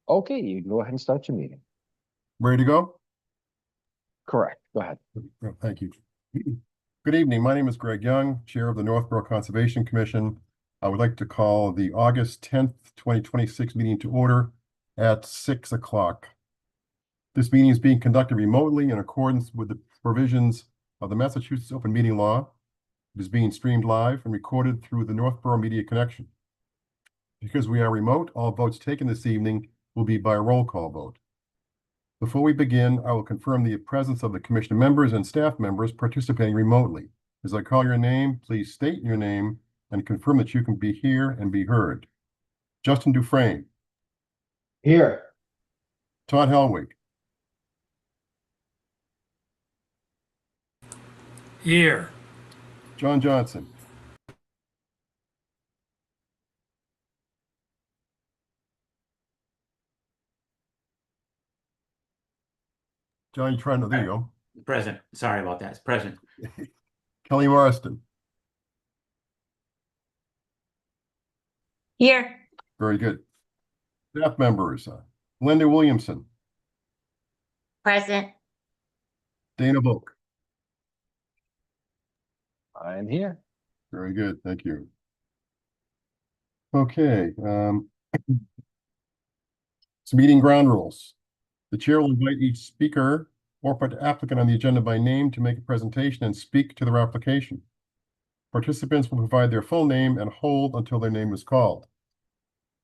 Okay, you can go ahead and start your meeting. Ready to go? Correct. Go ahead. Thank you. Good evening. My name is Greg Young, Chair of the Northborough Conservation Commission. I would like to call the August 10th, 2026 meeting to order at 6 o'clock. This meeting is being conducted remotely in accordance with the provisions of the Massachusetts Open Meeting Law. It is being streamed live and recorded through the Northborough Media Connection. Because we are remote, all votes taken this evening will be by roll call vote. Before we begin, I will confirm the presence of the commission members and staff members participating remotely. As I call your name, please state your name and confirm that you can be here and be heard. Justin Dufresne. Here. Todd Helwig. Here. John Johnson. John, you trying to, there you go. Present. Sorry about that. It's present. Kelly Marston. Here. Very good. Staff members, Linda Williamson. Present. Dana Volk. I'm here. Very good. Thank you. Okay. Some meeting ground rules. The chair will invite each speaker or applicant on the agenda by name to make a presentation and speak to their application. Participants will provide their full name and hold until their name is called.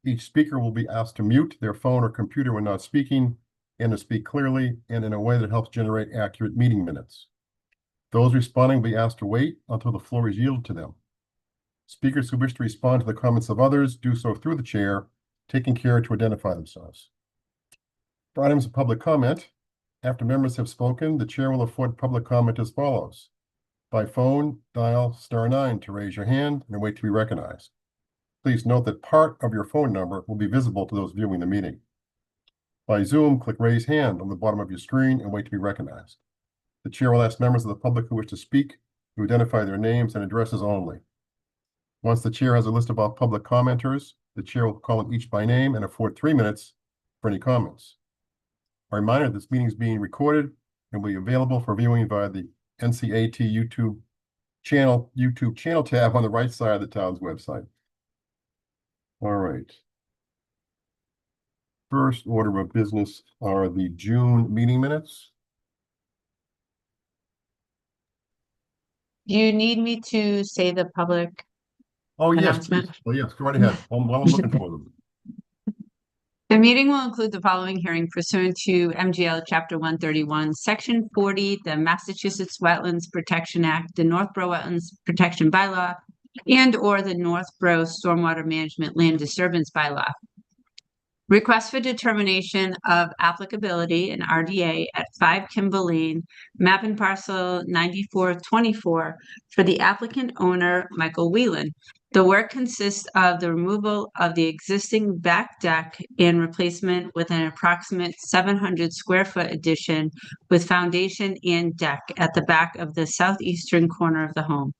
Each speaker will be asked to mute their phone or computer when not speaking and to speak clearly and in a way that helps generate accurate meeting minutes. Those responding will be asked to wait until the floor is yielded to them. Speakers who wish to respond to the comments of others do so through the chair, taking care to identify themselves. For items of public comment, after members have spoken, the chair will afford public comment as follows. By phone, dial *9 to raise your hand and wait to be recognized. Please note that part of your phone number will be visible to those viewing the meeting. By Zoom, click raise hand on the bottom of your screen and wait to be recognized. The chair will ask members of the public who wish to speak to identify their names and addresses only. Once the chair has a list of all public commenters, the chair will call on each by name and afford 3 minutes for any comments. A reminder, this meeting is being recorded and will be available for viewing via the NCAT YouTube channel tab on the right side of the town's website. All right. First order of business are the June meeting minutes. Do you need me to say the public Oh, yes, announcement? please. Well, yes, go right ahead. While I'm looking for them. The meeting will include the following hearing pursuant to MGL Chapter 131, Section 40, the Massachusetts Wetlands Protection Act, the Northborough Wetlands Protection Bylaw, and or the Northborough Stormwater Management Land Disturbance Bylaw. Request for determination of applicability in RDA at 5 Kimball Lane, map and parcel 9424 for the applicant owner, Michael Whelan. The work consists of the removal of the existing back deck and replacement with an approximate 700 square foot addition with foundation and deck at the back of the southeastern corner of the home.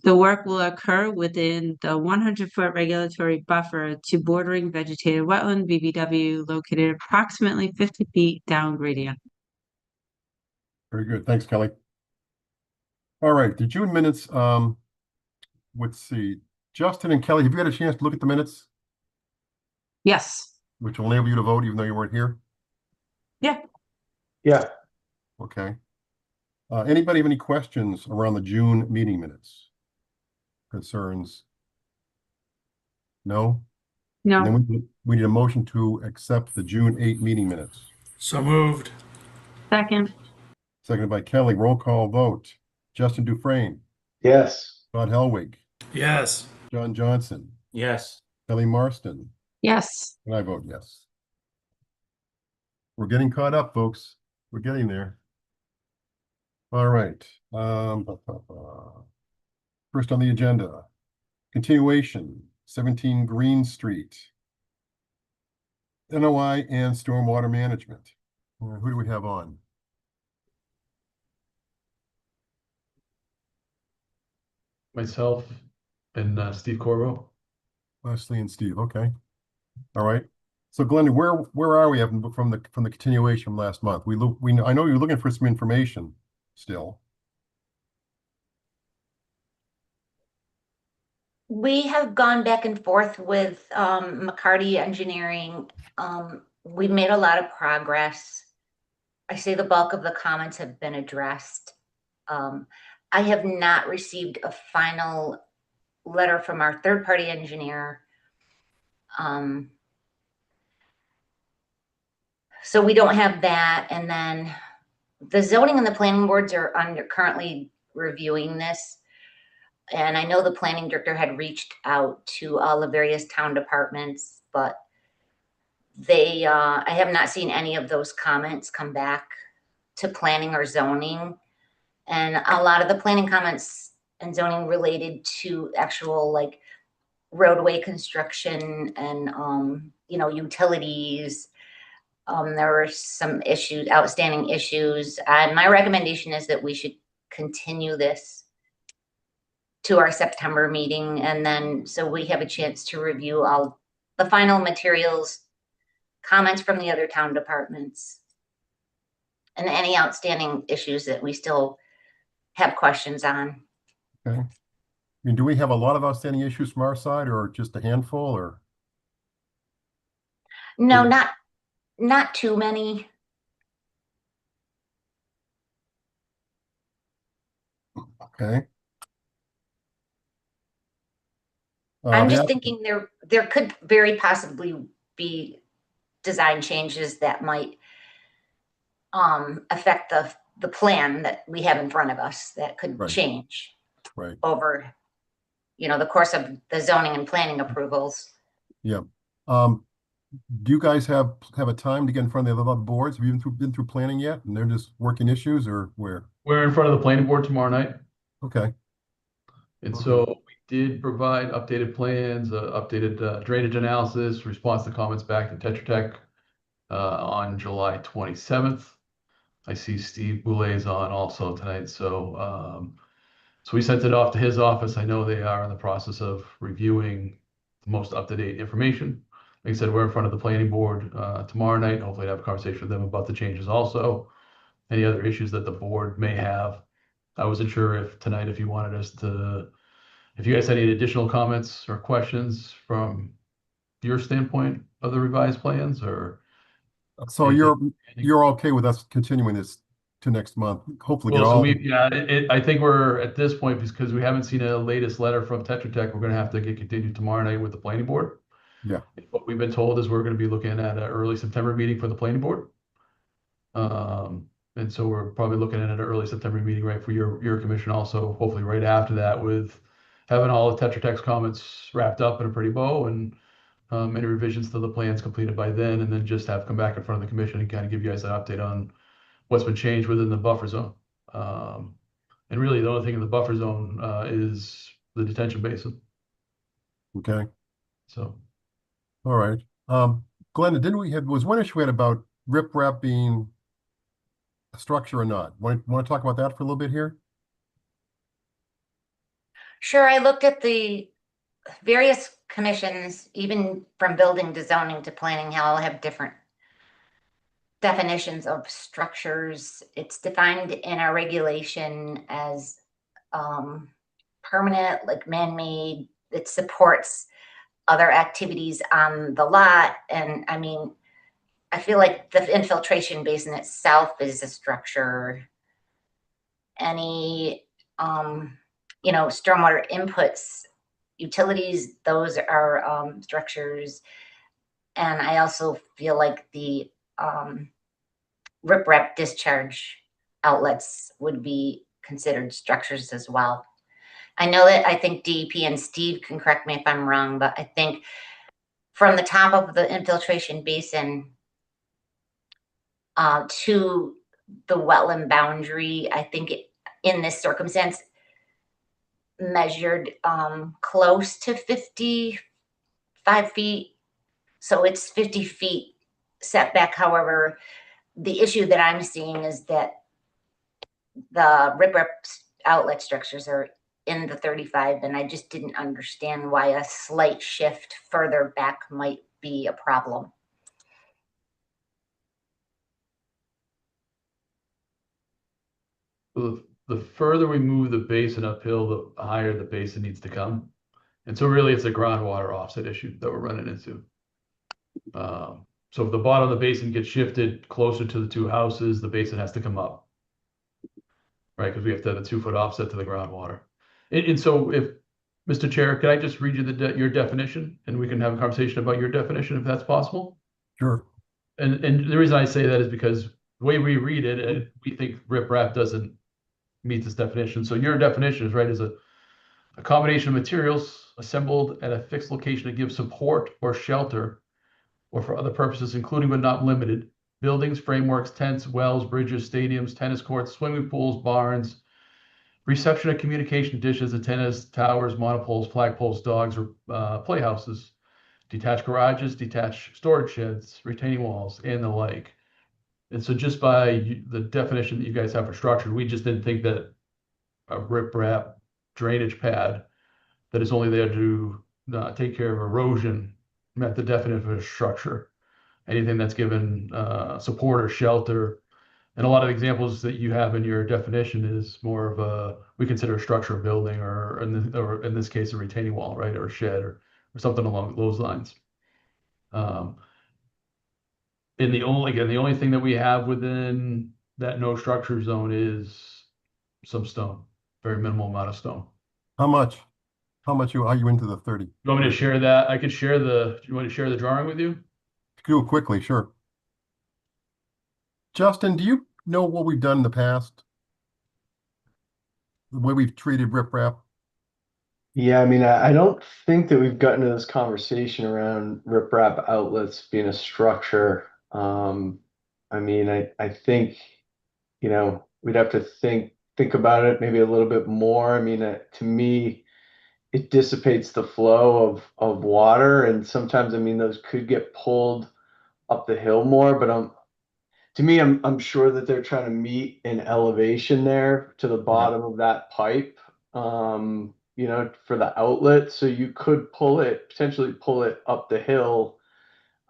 The work will occur within the 100-foot regulatory buffer to bordering vegetated wetland BVW located approximately 50 feet down gradient. Very good. Thanks, Kelly. All right, the June minutes, let's see. Justin and Kelly, have you had a chance to look at the minutes? Yes. Which will enable you to vote even though you weren't here? Yeah. Yeah. Okay. Anybody have any questions around the June meeting minutes? Concerns? No? No. And then we need a motion to accept the June 8 meeting minutes. So moved. Second. Seconded by Kelly. Roll call vote. Justin Dufresne. Yes. Todd Helwig. Yes. John Johnson. Yes. Kelly Marston. Yes. And I vote yes. We're getting caught up, folks. We're getting there. All right. First on the agenda, continuation, 17 Green Street. NOI and stormwater management. Who do we have on? Myself and Steve Corriveau. Leslie and Steve. Okay. All right. So Glenda, where are we from the continuation from last month? I know you're looking for some information still. We have gone back and forth with McCarty Engineering. We've made a lot of progress. I say the bulk of the comments have been addressed. I have not received a final letter from our third-party engineer. So we don't have that. And then the zoning and the planning boards are currently reviewing this. And I know the planning director had reached out to all the various town departments, but I have not seen any of those comments come back to planning or zoning. And a lot of the planning comments and zoning related to actual like roadway construction and, utilities. There were some outstanding issues. And my recommendation is that we should continue this to our September meeting. And then, so we have a chance to review all the final materials, comments from the other town departments, and any outstanding issues that we still have questions on. Okay. I mean, do we have a lot of outstanding issues from our side or just a handful or? No, not too many. Okay. I'm just thinking there could very possibly be design changes that might affect the plan that we have in front of us that could Right. change Right. over, the course of the zoning and planning approvals. Yeah. Do you guys have a time to get in front of the other boards? Have you been through planning yet? And they're just working issues or where? We're in front of the planning board tomorrow night. Okay. And Okay. so we did provide updated plans, updated drainage analysis, response to comments back to Tetra Tech on July 27th. I see Steve Boulet's on also tonight. So we sent it off to his office. I know they are in the process of reviewing the most up-to-date information. Like I said, we're in front of the planning board tomorrow night. Hopefully have a conversation with them about the changes also. Any other issues that the board may have. I wasn't sure if tonight, if you wanted us to, if you guys had any additional comments or questions from your standpoint of the revised plans or. So you're okay with us continuing this to next month? Hopefully get Well, so all. I think we're at this point because we haven't seen a latest letter from Tetra Tech. We're going to have to get continued tomorrow night with the planning board. Yeah. What we've been told is we're going to be looking at an early September meeting for the planning board. And so we're probably looking at an early September meeting, right, for your commission also, hopefully right after that with having all of Tetra Tech's comments wrapped up in a pretty bow and any revisions to the plans completed by then, and then just have come back in front of the commission and kind of give you guys an update on what's been changed within the buffer zone. And really the only thing in the buffer zone is the detention basin. Okay. So. All right. Glenda, was one issue we had about riprap being a structure or not? Want to talk about that for a little bit here? Sure, I looked at the various commissions, even from building to zoning to planning, how all have different definitions of structures. It's defined in our regulation as permanent, like man-made. It supports other activities on the lot. And I mean, I feel like the infiltration basin itself is a structure. Any, stormwater inputs, utilities, those are structures. And I also feel like the riprap discharge outlets would be considered structures as well. I think DEP and Steve can correct me if I'm wrong, but I think from the top of the infiltration basin to the wetland boundary, I think in this circumstance measured close to 55 feet. So it's 50 feet setback. However, the issue that I'm seeing is that the riprap outlet structures are in the 35, and I just didn't understand why a slight shift further back might be a problem. the further we move the basin uphill, the higher the basin needs to come. And so really it's a groundwater offset issue that we're running into. So if the bottom of the basin gets shifted closer to the two houses, the basin has to come up. Right, because we have to have a 2-foot offset to the groundwater. And so if, Mr. Chair, could I just read you your definition and we can have a conversation about your definition if that's possible? Sure. And the reason I say that is because the way we read it, we think riprap doesn't meet this definition. So your definition is right, is a combination of materials assembled at a fixed location to give support or shelter or for other purposes, including but not limited, buildings, frameworks, tents, wells, bridges, stadiums, tennis courts, swimming pools, barns, reception and communication dishes, antennas, towers, monopoles, flagpoles, dogs, or playhouses, detached garages, detached storage sheds, retaining walls, and the like. And so just by the definition that you guys have for structure, we just didn't think that a riprap drainage pad that is only there to take care of erosion met the definition of a structure. Anything that's given support or shelter. And a lot of examples that you have in your definition is more of we consider a structure a building or in this case, a retaining wall, right? Or a shed or something along those lines. And the only thing that we have within that no structure zone is some stone, very minimal amount of stone. How much? Are you into the 30? You want me to share that? I could share do you want to share the drawing with you? Do it quickly, sure. Justin, do you know what we've done in the past? The way we've treated riprap? Yeah, I mean, I don't think that we've gotten to this conversation around riprap outlets being a structure. I mean, I think, we'd have to think about it maybe a little bit more. I mean, to me, it dissipates the flow of water, and sometimes, I mean, those could get pulled up the hill more, but I'm sure that they're trying to meet an elevation there to the bottom of that pipe, for the outlet. So you could potentially pull it up the hill.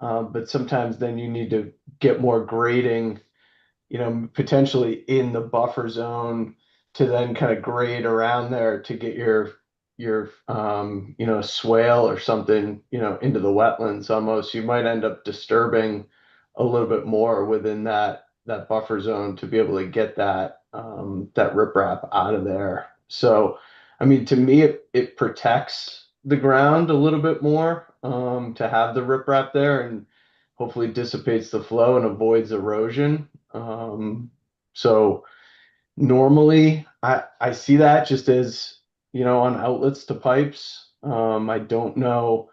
But sometimes then you need to get more grading, potentially in the buffer zone to then kind of grade around there to get your swale or something, into the wetlands almost. You might end up disturbing a little bit more within that buffer zone to be able to get that riprap out of there. So, I mean, to me, it protects the ground a little bit more to have the riprap there, and hopefully dissipates the flow and avoids erosion. So normally I see that just as, on outlets to pipes. I don't know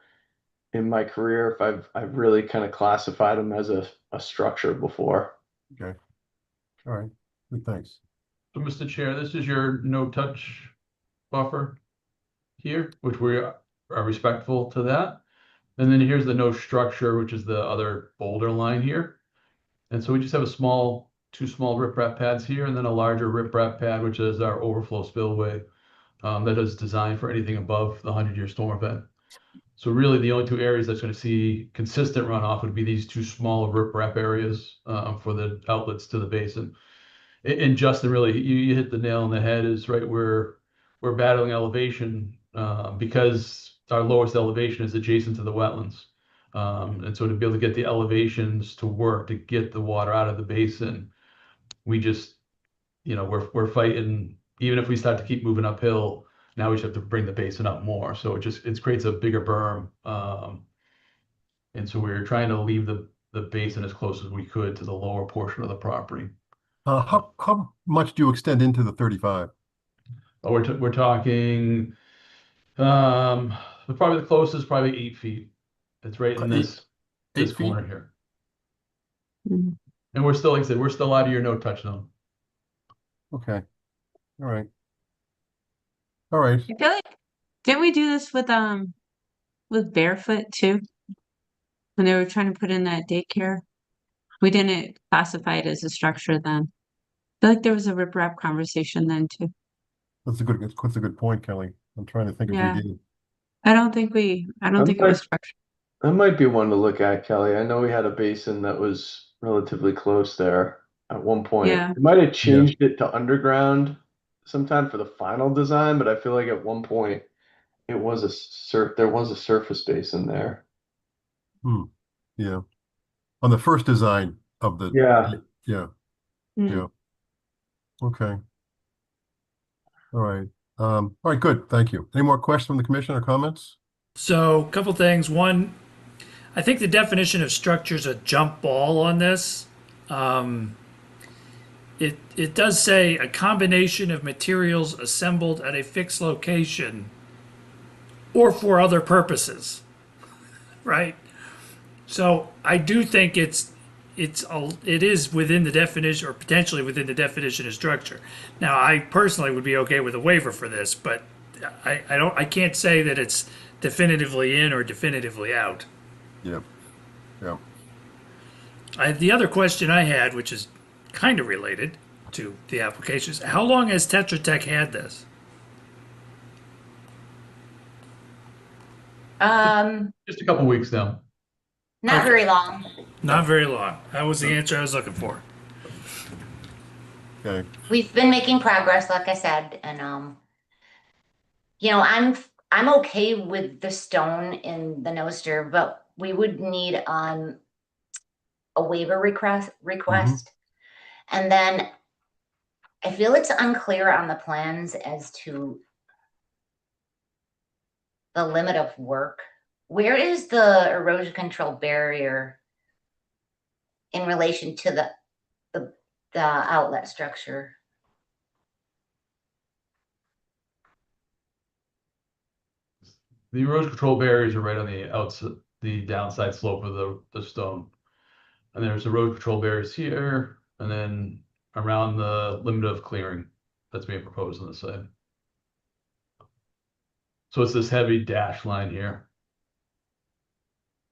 in my career if I've really kind of classified them as a structure before. Okay. All right. Good, thanks. So, Mr. Chair, this is your no-touch buffer here, which we are respectful to that. And then here's the no structure, which is the other boulder line here. And so we just have two small riprap pads here, and then a larger riprap pad, which is our overflow spillway that is designed for anything above the 100-year storm event. So really the only two areas that's going to see consistent runoff would be these two small riprap areas for the outlets to the basin. And Justin, really, you hit the nail on the head, is right where we're battling elevation because our lowest elevation is adjacent to the wetlands. And so to be able to get the elevations to work, to get the water out of the basin, we just, we're fighting. Even if we start to keep moving uphill, now we just have to bring the basin up more. So it creates a bigger berm. And so we're trying to leave the basin as close as we could to the lower portion of the property. How much do you extend into the 35? But we're talking, probably the closest, probably 8 feet. It's right in this 8 feet? corner here. Mhm. And we're still, like I said, we're still out of your no touch zone. Okay. All right. All right. I feel like, didn't we do this with Bearfoot too? When they were trying to put in that daycare? We didn't classify it as a structure then. I feel like there was a riprap conversation then too. That's a good point, Kelly. I'm trying to think if Yeah. we did. I don't think it was structured. That might be one to look at, Kelly. I know we had a basin that was relatively close there. at one point. Yeah. It might have changed it to underground sometime for the final design, but I feel like at one point it was there was a surface basin there. Yeah. On the first design of the. Yeah. Yeah. Hmm. Yeah. Okay. All right. All right, good. Thank you. Any more questions from the commission or comments? So, a couple things. One, I think the definition of structure is a jump ball on this. It does say a combination of materials assembled at a fixed location or for other purposes, right? So I do think it is within the definition or potentially within the definition of structure. Now, I personally would be okay with a waiver for this, but I can't say that it's definitively in or definitively out. Yeah. Yeah. The other question I had, which is kind of related to the applications, how long has Tetra Tech had this? Just a couple weeks now. Not Okay. very long. Not very long. That was the answer I was looking for. Okay. We've been making progress, like I said, and I'm okay with the stone in the noster, but we would need a waiver request. And then I feel it's unclear on the plans as to the limit of work. Where is the erosion control barrier in relation to the outlet structure? The erosion control barriers are right on the outside, the downside slope of the stone. And there's erosion control barriers here, and then around the limit of clearing that's being proposed on the side. So it's this heavy dash line here.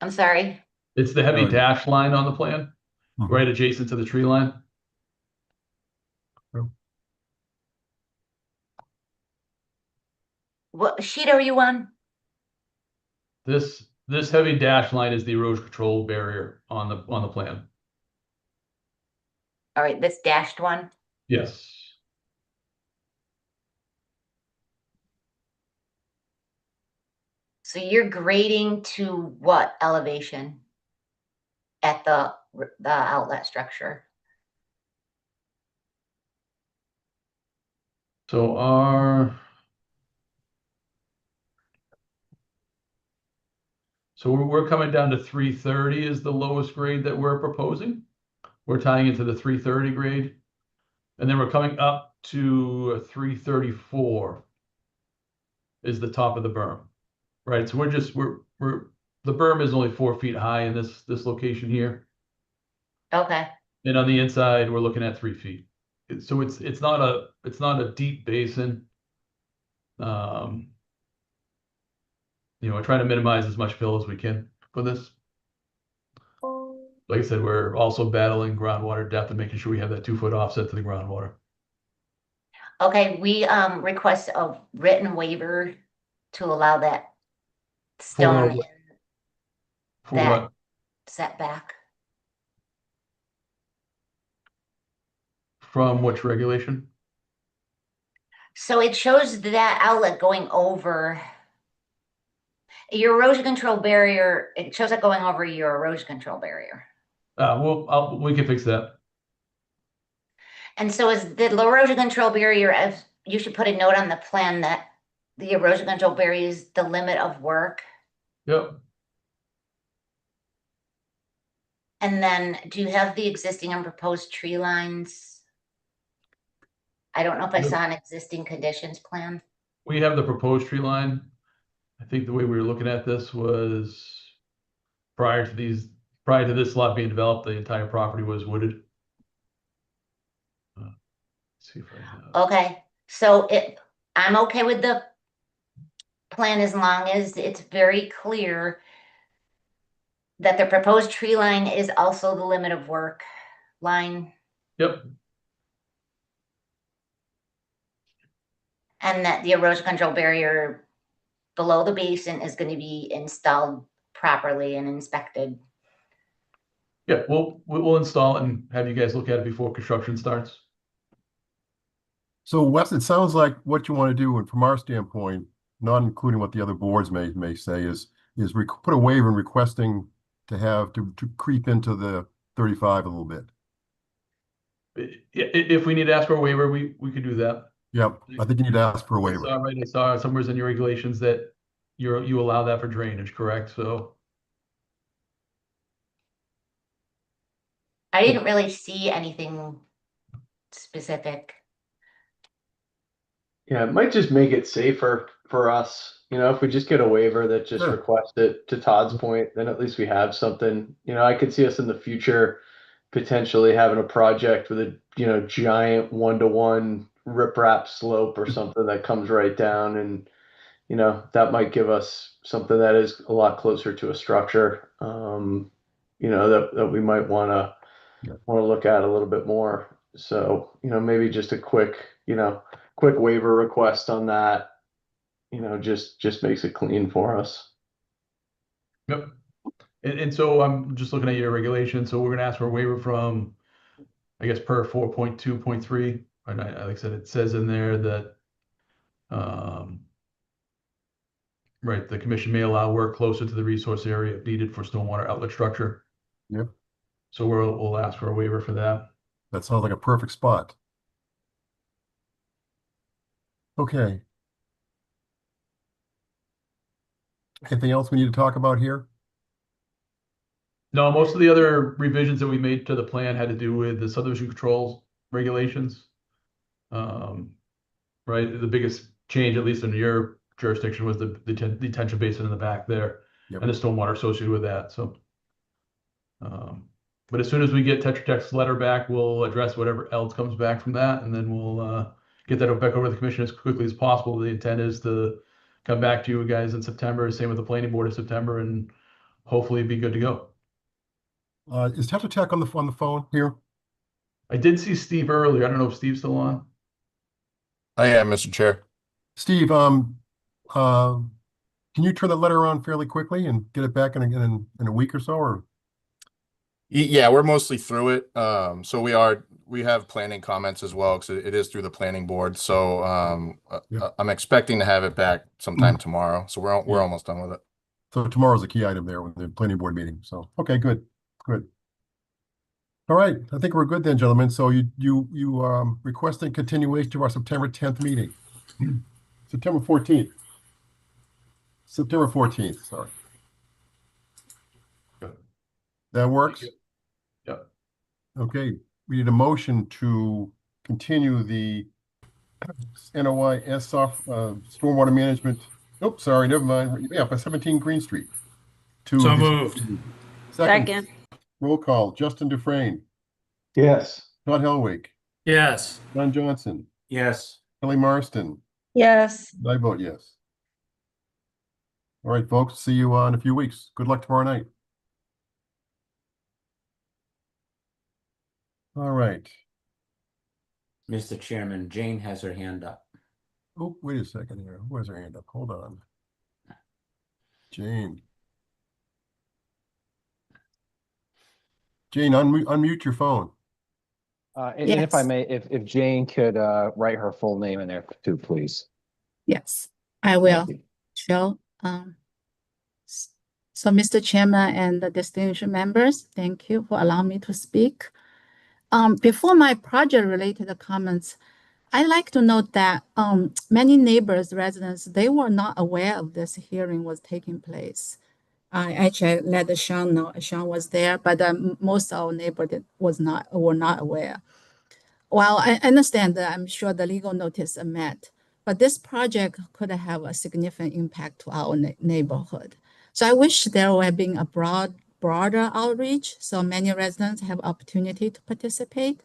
I'm sorry. It's the heavy Oh, dash line on the plan, right adjacent to the tree line. What sheet are you on? This heavy dash line is the erosion control barrier on the plan. All right, this dashed one. Yes. So you're grading to what elevation at the outlet structure? So we're coming down to 330 is the lowest grade that we're proposing. We're tying into the 330 grade. And then we're coming up to 334 is the top of the berm. Right. So the berm is only 4 feet high in this location here. Okay. And on the inside, we're looking at 3 feet. So it's not a deep basin. We're trying to minimize as much fill as we can for this. Like I said, we're also battling groundwater depth and making sure we have that 2-foot offset to the groundwater. Okay, we request a written waiver to allow that stone in For that what? setback. From which regulation? So it shows that outlet going over your erosion control barrier. It shows it going over your erosion control barrier. We can fix that. And so is the erosion control barrier, as you should put a note on the plan that the erosion control barrier is the limit of work. Yep. And then do you have the existing and proposed tree lines? I don't know if I saw an existing conditions plan. We have the proposed tree line. I think the way we were looking at this was prior to this lot being developed, the entire property was wooded. Let's see if I have. Okay, so I'm okay with the plan as long as it's very clear that the proposed tree line is also the limit of work line. Yep. And that the erosion control barrier below the basin is going to be installed properly and inspected. Yeah, we'll install it and have you guys look at it before construction starts. So Wes, it sounds like what you want to do, and from our standpoint, not including what the other boards may say, is put a waiver in requesting to creep into the 35 a little bit. If we need to ask for a waiver, we could do that. Yep, I think you need to ask for a waiver. I saw somewhere in your regulations that you allow that for drainage, correct? So I didn't really see anything specific. Yeah, it might just make it safer for us. If we just get a waiver that just Sure. requests it, to Todd's point, then at least we have something. I could see us in the future potentially having a project with a, giant 1-to-1 riprap slope or something that comes right down, and, that might give us something that is a lot closer to a structure, that we might want to look at a little bit more. So, maybe just a quick waiver request on that, just makes it clean for us. yep. And so I'm just looking at your regulation. So we're gonna ask for a waiver from, I guess, per 4.2.3. And like I said, it says in there that right, the commission may allow work closer to the resource area if needed for stormwater outlet structure. Yep. So we'll ask for a waiver for that. That sounds like a perfect spot. Okay. Anything else we need to talk about here? No, most of the other revisions that we made to the plan had to do with the subdivision controls regulations. Right, the biggest change, at least in your jurisdiction, was the detention basin in the back there. Yep. And the stormwater associated with that, so. But as soon as we get Tetra Tech's letter back, we'll address whatever else comes back from that, and then we'll get that back over to the commission as quickly as possible. The intent is to come back to you guys in September, same with the planning board in September, and hopefully be good to go. Is Tetra Tech on the phone here? I did see Steve earlier. I don't know if Steve's still on. I am, Mr. Chair. Steve, can you turn that letter around fairly quickly and get it back in a week or so, or? Yeah, we're mostly through it. So we have planning comments as well, because it is through the planning board. So I'm expecting to have it back sometime tomorrow. So we're almost done with it. So tomorrow's a key item there with the planning board meeting. So, okay, good. All right, I think we're good then, gentlemen. So you requesting continuation to our September 10th meeting. September 14th. September 14th, sorry. Good. That works? Yep. Okay, we need a motion to continue the NOI soft stormwater management. Oh, sorry, never mind. Yeah, for 17 Green Street. So moved. Second. Roll call. Justin Dufresne, Yes. Todd Helwig, Yes. John Johnson, Yes. Kelly Marston. Yes. I vote yes. All right, folks. See you in a few weeks. Good luck tomorrow night. All right. Mr. Chairman, Jane has her hand up. Oh, wait a second here. Where's her hand up? Hold on. Jane. Jane, unmute your phone. And if I may, if Jane could write her full name in there too, please. Yes, I will. Thank you. Sure. So, Mr. Chairman and the distinguished members, thank you for allowing me to speak. Before my project-related comments, I'd like to note that many neighbors, residents, they were not aware of this hearing was taking place. I actually let Sean know. Sean was there, but most of our neighbors were not aware. Well, I understand that I'm sure the legal notice are met, but this project could have a significant impact to our neighborhood. So I wish there would have been a broader outreach so many residents have opportunity to participate,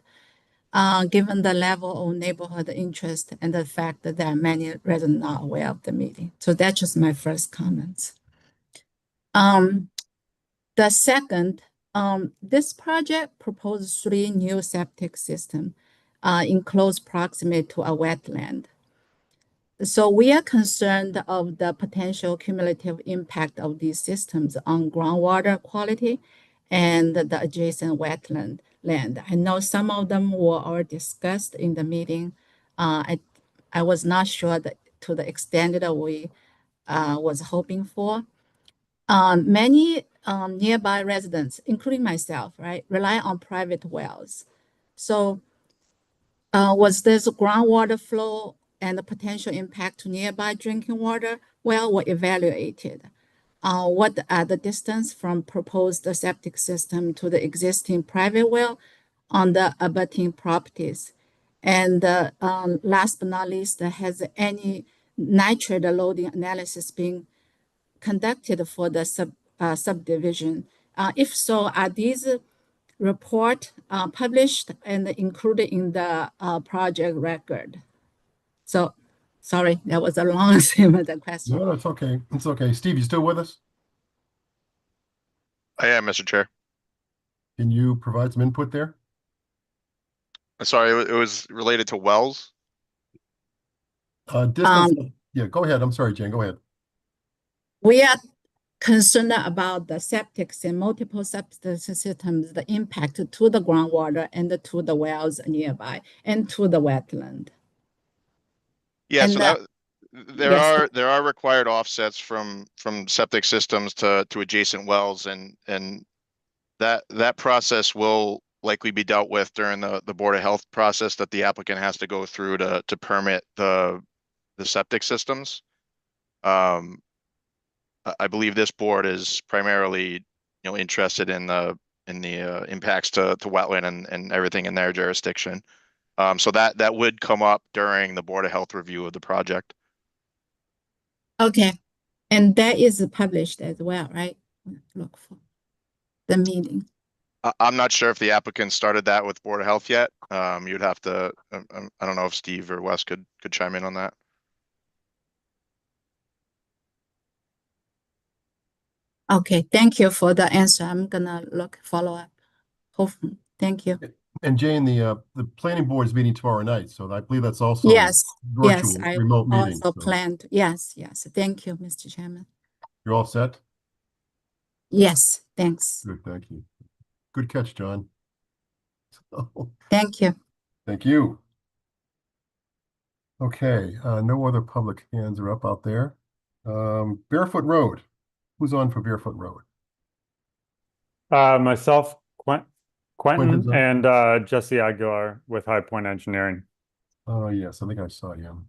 given the level of neighborhood interest and the fact that there are many residents not aware of the meeting. So that's just my first comments. The second, this project proposes 3 new septic systems in close proximity to a wetland. So we are concerned of the potential cumulative impact of these systems on groundwater quality and the adjacent wetland land. I know some of them were all discussed in the meeting. I was not sure that to the extent that we was hoping for. Many nearby residents, including myself, right, rely on private wells. So was this groundwater flow and the potential impact to nearby drinking water well were evaluated? What are the distance from proposed septic system to the existing private well on the abutting properties? And last but not least, has any nitrate loading analysis been conducted for the subdivision? If so, are these report published and included in the project record? So, sorry, that was a long answer to the question. No, it's okay. It's okay. Steve, you still with us? I am, Mr. Chair. Can you provide some input there? Sorry, it was related to wells. Distance. Yeah, go ahead. I'm sorry, Jane. Go ahead. We are concerned about the septics and multiple septic systems, the impact to the groundwater and to the wells nearby and to the wetland. Yeah, And so there yes. are required offsets from septic systems to adjacent wells, and that process will likely be dealt with during the Board of Health process that the applicant has to go through to permit the septic systems. I believe this board is primarily, interested in the impacts to wetland and everything in their jurisdiction. So that would come up during the Board of Health review of the project. Okay, and that is published as well, right? Look for the meeting. I'm not sure if the applicant started that with Board of Health yet. You'd have to, I don't know if Steve or Wes could chime in on that. Okay, thank you for the answer. I'm gonna follow up. Hopefully, thank you. And Jane, the planning board is meeting tomorrow night, so I believe that's also Yes, virtual, I remote meeting. also So planned. Yes. Thank you, Mr. Chairman. you're all set? Yes, thanks. Good, thank you. Good catch, John. Thank you. Thank you. Okay, no other public hands are up out there. Bearfoot Road. Who's on for Bearfoot Road? Myself, Quentin's Quentin, on. and Jesse Aguilar with High Point Engineering. Oh, yes, I think I saw him.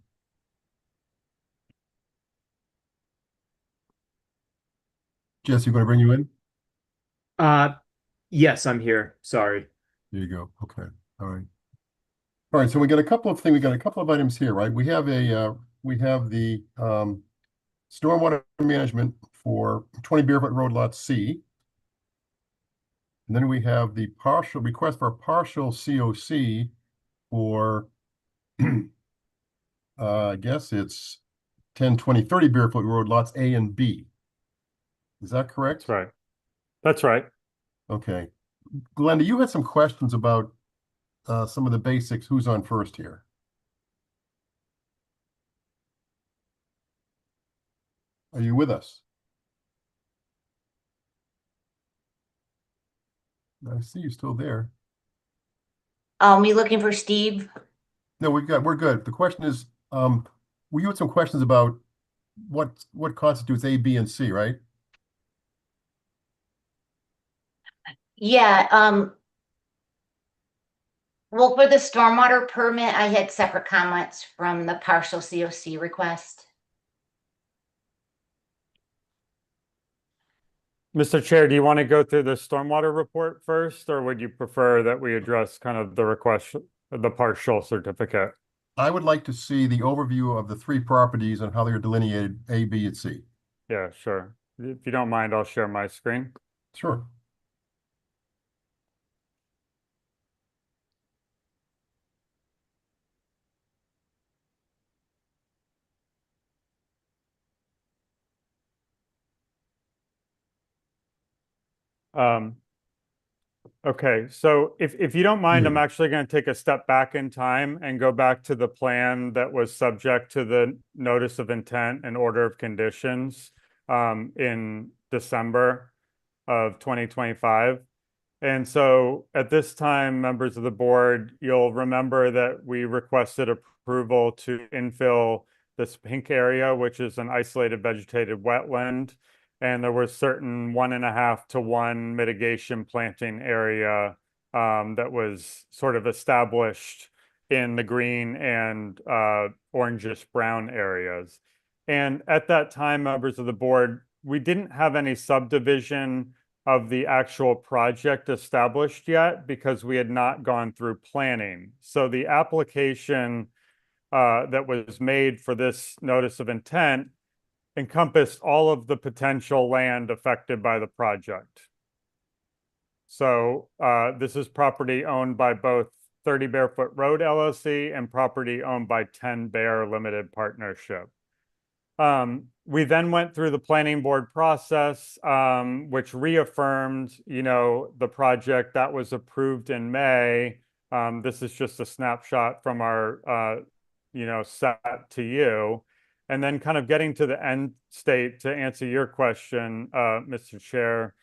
Jesse, you going to bring you in? Yes, I'm here. Sorry. There you go. Okay. All right. All right. So we got a couple of things. We got a couple of items here, right? We have the stormwater management for 20 Bearfoot Road Lot C. And then we have the partial request for a partial COC for I guess it's 10, 20, 30 Bearfoot Road Lots A and B. Is that correct? That's right. That's right. Okay. Glenda, you had some questions about some of the basics. Who's on first here? Are you with us? I see you still there. You looking for Steve? No, we're good. The question is, we had some questions about what constitutes A, B, and C, right? Yeah, well, for the stormwater permit, I had separate comments from the partial COC request. Mr. Chair, do you want to go through the stormwater report first, or would you prefer that we address kind of the request, the partial certificate? I would like to see the overview of the three properties and how they're delineated A, B, and C. Yeah, sure. If you don't mind, I'll share my screen. Sure. Okay, so if you don't mind, I'm actually going to take a step back in time and go back to the plan that was subject to the notice of intent and order of conditions in December of 2025. And so at this time, members of the board, you'll remember that we requested approval to infill this pink area, which is an isolated vegetated wetland. And there was certain 1.5 to 1 mitigation planting area that was sort of established in the green and orangish brown areas. And at that time, members of the board, we didn't have any subdivision of the actual project established yet because we had not gone through planning. So the application that was made for this notice of intent encompassed all of the potential land affected by the project. So this is property owned by both 30 Bearfoot Road LLC and property owned by 10 Bear Limited Partnership. We then went through the planning board process, which reaffirmed, the project that was approved in May. This is just a snapshot from our, set to you. And then kind of getting to the end state to answer your question, Mr. Chair,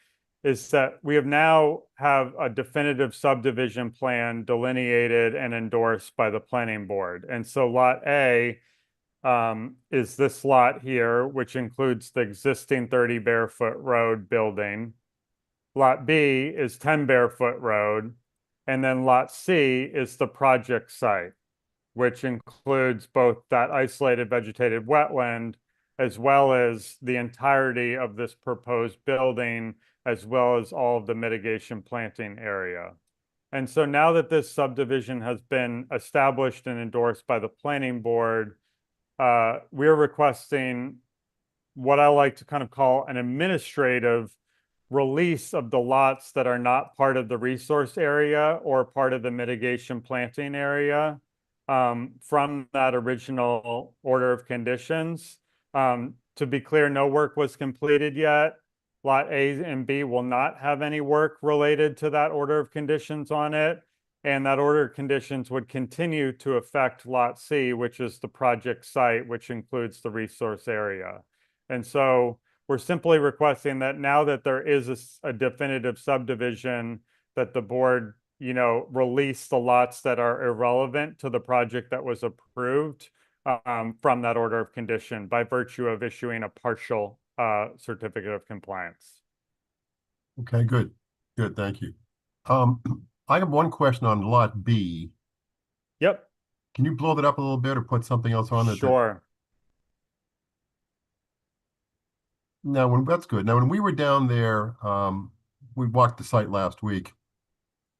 is that we now have a definitive subdivision plan delineated and endorsed by the planning board. And so Lot A is this lot here, which includes the existing 30 Bearfoot Road building. Lot B is 10 Bearfoot Road. And then Lot C is the project site, which includes both that isolated vegetated wetland, as well as the entirety of this proposed building, as well as all of the mitigation planting area. And so now that this subdivision has been established and endorsed by the planning board, we're requesting what I like to kind of call an administrative release of the lots that are not part of the resource area or part of the mitigation planting area from that original order of conditions. To be clear, no work was completed yet. Lot A and B will not have any work related to that order of conditions on it. And that order of conditions would continue to affect Lot C, which is the project site, which includes the resource area. And so we're simply requesting that now that there is a definitive subdivision, that the board, release the lots that are irrelevant to the project that was approved from that order of condition by virtue of issuing a partial certificate of compliance. Okay, good. Good, thank you. I have one question on Lot B. Yep. Can you blow that up a little bit or put something else on it? Sure. Now, that's good. Now, when we were down there, we walked the site last week.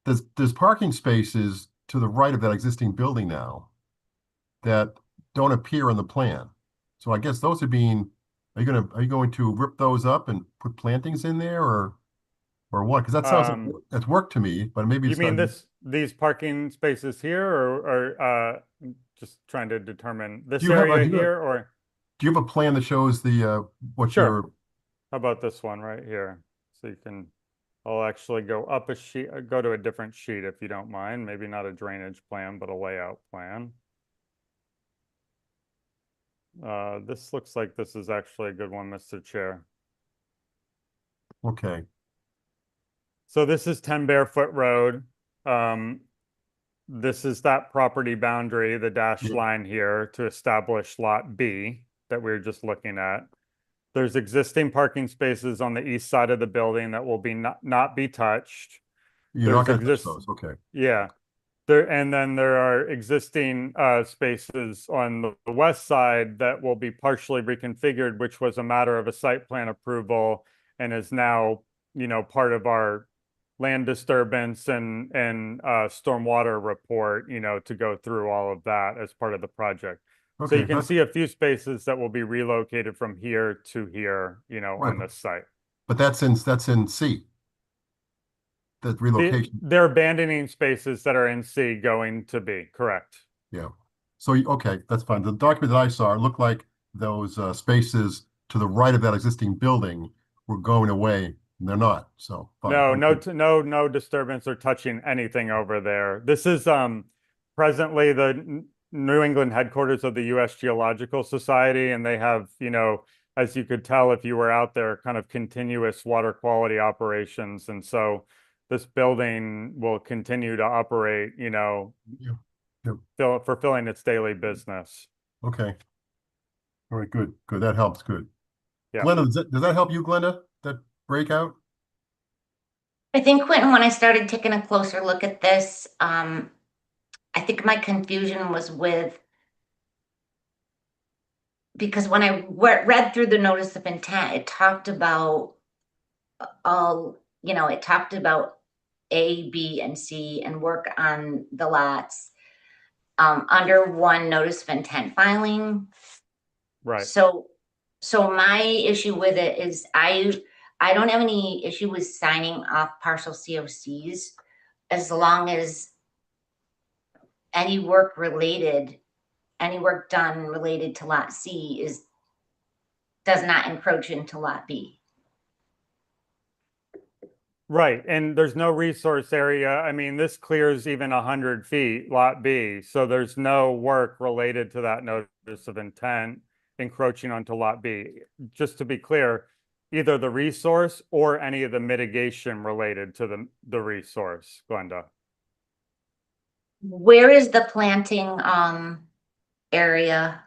There's parking spaces to the right of that existing building now that don't appear on the plan. So I guess those are being, are you going to rip those up and put plantings in there or what? Because that sounds like that's work to me, but maybe it's you mean these parking spaces here or just trying to determine this area here or? Do you have a plan that shows the what Sure. your? How about this one right here? So you can, I'll actually go up a sheet, go to a different sheet if you don't mind. Maybe not a drainage plan, but a layout plan. This looks like this is actually a good one, Mr. Chair. Okay. So this is 10 Bearfoot Road. This is that property boundary, the dashed line here to establish Lot B that we were just looking at. There's existing parking spaces on the east side of the building that will be not be touched. You're not going to touch those, okay. Yeah. And then there are existing spaces on the west side that will be partially reconfigured, which was a matter of a site plan approval and is now, part of our land disturbance and stormwater report, to go through all of that as part of the project. Okay, so you can see a few spaces that will be relocated from here to here, Right. on this site. But that's in C. That relocation. They're abandoning spaces that are in C going to B, correct? Yeah. So, okay, that's fine. The document that I saw, it looked like those spaces to the right of that existing building were going away. And they're not. So fine. No disturbance or touching anything over there. This is presently the New England headquarters of the U.S. Geological Society, and they have, as you could tell if you were out there, kind of continuous water quality operations. And so this building will continue to operate, you know, Yeah. fulfilling its daily business. Okay. All right, good, good. That helps, good. Yeah. Glenda, does that help you, Glenda, that breakout? I think Quentin, when I started taking a closer look at this, I think my confusion was because when I read through the notice of intent, it talked about it talked about A, B, and C and work on the lots under one notice of intent filing. Right. So my issue with it is I don't have any issue with signing off partial COCs as long as any work done related to lot C does not encroach into lot B. Right, and there's no resource area. I mean, this clears even 100 feet, lot B. So there's no work related to that notice of intent encroaching onto lot B. Just to be clear, either the resource or any of the mitigation related to the resource, Glenda. Where is the planting area?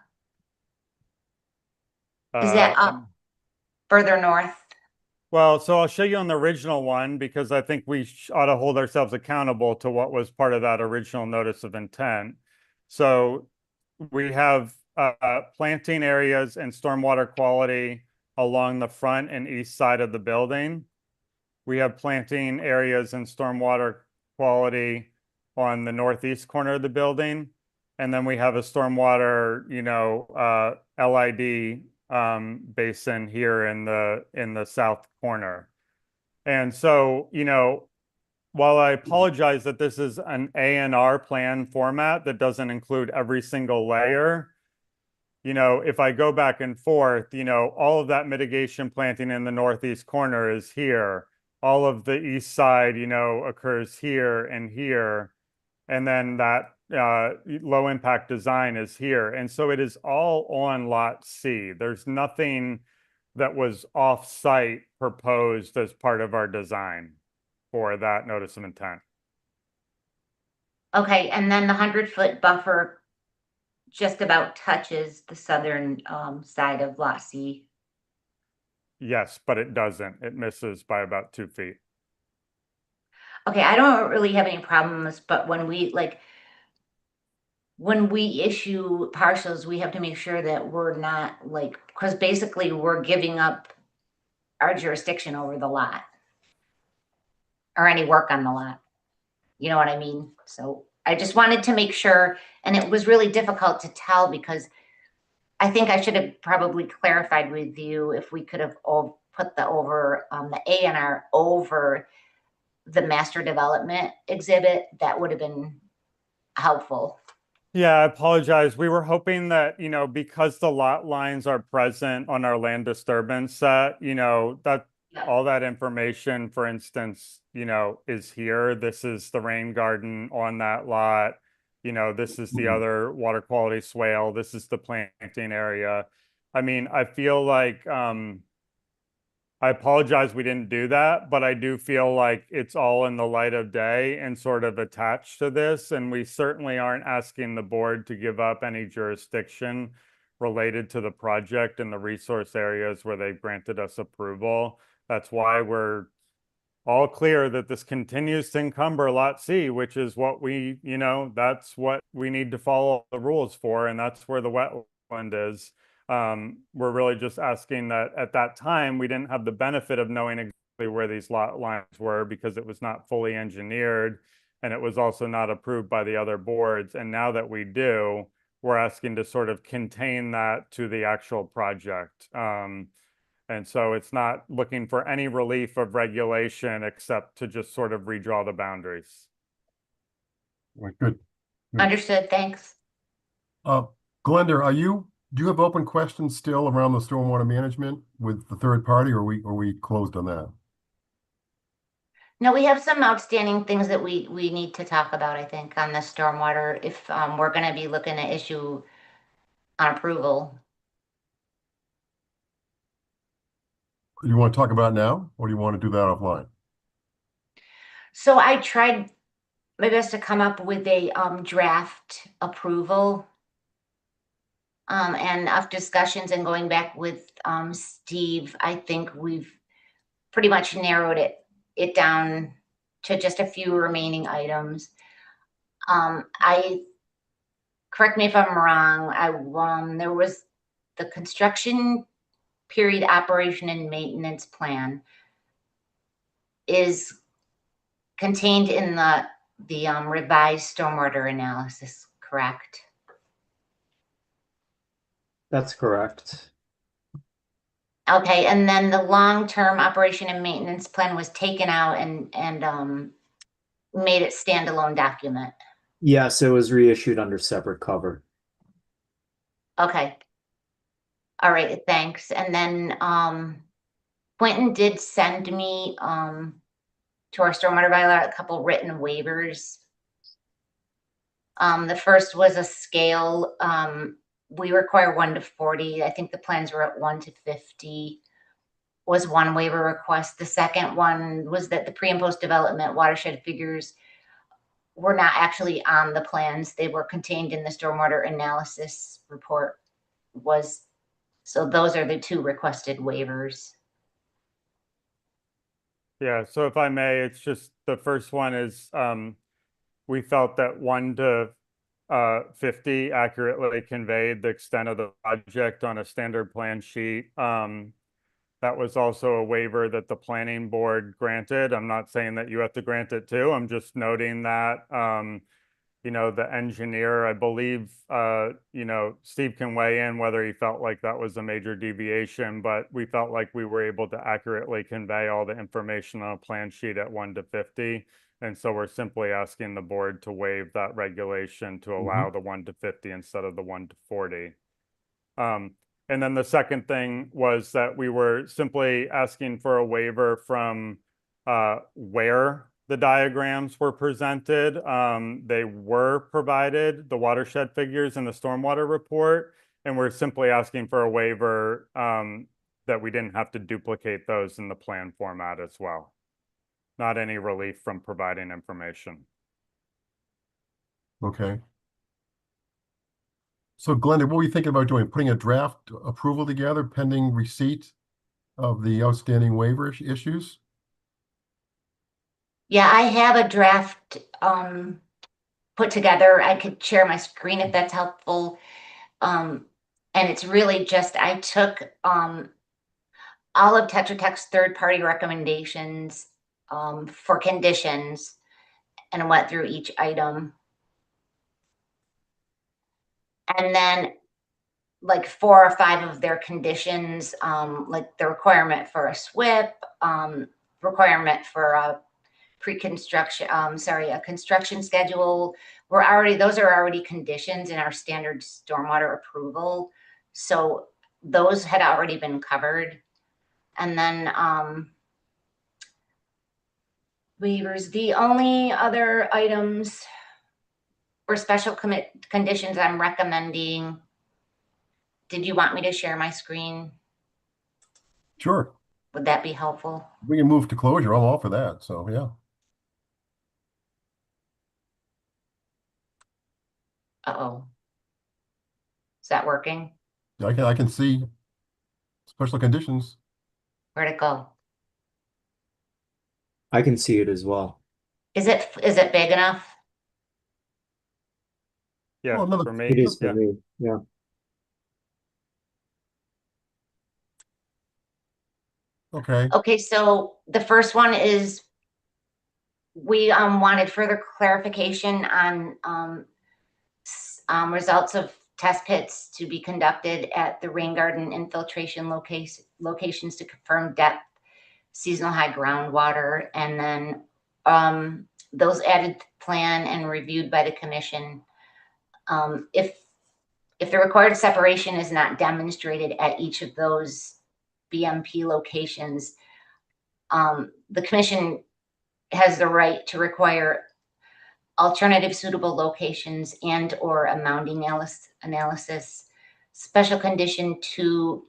Is that up further north? Well, so I'll show you on the original one because I think we ought to hold ourselves accountable to what was part of that original notice of intent. So we have planting areas and stormwater quality along the front and east side of the building. We have planting areas and stormwater quality on the northeast corner of the building. And then we have a stormwater, LID basin here in the south corner. And so, while I apologize that this is an A&R plan format that doesn't include every single layer, if I go back and forth, all of that mitigation planting in the northeast corner is here. All of the east side, occurs here and here. And then that low impact design is here. And so it is all on lot C. There's nothing that was off-site proposed as part of our design for that notice of intent. Okay, and then the 100-foot buffer just about touches the southern side of lot C. Yes, but it doesn't. It misses by about 2 feet. Okay, I don't really have any problems, but when we issue partials, we have to make sure that we're not because basically we're giving up our jurisdiction over the lot or any work on the lot. You know what I mean? So I just wanted to make sure, and it was really difficult to tell because I think I should have probably clarified with you if we could have put the A&R over the master development exhibit. That would have been helpful. Yeah, I apologize. We were hoping that, because the lot lines are present on our land disturbance set, that all that information, for instance, is here. This is the rain garden on that lot. This is the other water quality swale. This is the planting area. I mean, I feel like, I apologize we didn't do that, but I do feel like it's all in the light of day and sort of attached to this. And we certainly aren't asking the board to give up any jurisdiction related to the project and the resource areas where they granted us approval. That's why we're all clear that this continues to encumber lot C, which is what that's what we need to follow the rules for. And that's where the wetland is. We're really just asking that at that time, we didn't have the benefit of knowing exactly where these lot lines were because it was not fully engineered and it was also not approved by the other boards. And now that we do, we're asking to sort of contain that to the actual project. And so it's not looking for any relief of regulation except to just sort of redraw the boundaries. Right, good. Understood, thanks. Glenda, do you have open questions still around the stormwater management with the third party, or are we closed on that? No, we have some outstanding things that we need to talk about, I think, on the stormwater if we're going to be looking at issue on approval. You want to talk about it now, or do you want to do that offline? So I tried my best to come up with a draft approval. And after discussions and going back with Steve, I think we've pretty much narrowed it down to just a few remaining items. Correct me if I'm wrong, there was the construction period operation and maintenance plan is contained in the revised stormwater analysis, correct? That's correct. Okay, and then the long-term operation and maintenance plan was taken out and made it standalone document. Yes, it was reissued under separate cover. Okay. All right, thanks. And then Quentin did send me to our stormwater bylaw a couple written waivers. The first was a scale. We require 1 to 40. I think the plans were at 1 to 50 was one waiver request. The second one was that the pre and post development watershed figures were not actually on the plans. They were contained in the stormwater analysis report. So those are the two requested waivers. Yeah, so if I may, it's just the first one is we felt that 1 to 50 accurately conveyed the extent of the project on a standard plan sheet. That was also a waiver that the planning board granted. I'm not saying that you have to grant it too. I'm just noting that, the engineer, I believe, Steve can weigh in whether he felt like that was a major deviation, but we felt like we were able to accurately convey all the information on a plan sheet at 1 to 50. And so we're simply asking the board to waive that regulation to allow the 1 to 50 instead of the 1 to 40. And then the second thing was that we were simply asking for a waiver from where the diagrams were presented. They were provided, the watershed figures in the stormwater report, and we're simply asking for a waiver that we didn't have to duplicate those in the plan format as well. Not any relief from providing information. Okay. So Glenda, what were you thinking about doing? Putting a draft approval together pending receipt of the outstanding waiver issues? Yeah, I have a draft put together. I could share my screen if that's helpful. And it's really just, I took all of Tetra Tech's third-party recommendations for conditions and went through each item. And then like 4 or 5 of their conditions, like the requirement for a SWIP, requirement for a pre-construction, a construction schedule. Those are already conditions in our standard stormwater approval. So those had already been covered. And then waivers, the only other items for special conditions I'm recommending. Did you want me to share my screen? Sure. Would that be helpful? We can move to closure. I'm all for that. So yeah. Uh-oh. Is that working? I can see special conditions. Where'd it go? I can see it as well. Is it big enough? Yeah, Well, another- for me, It is for yeah. me. Yeah. Okay. Okay, so the first one is we wanted further clarification on results of test pits to be conducted at the rain garden infiltration locations to confirm depth, seasonal high groundwater, and then those added to the plan and reviewed by the commission. If the required separation is not demonstrated at each of those BMP locations, the commission has the right to require alternative suitable locations and or a mounding analysis. Special condition 2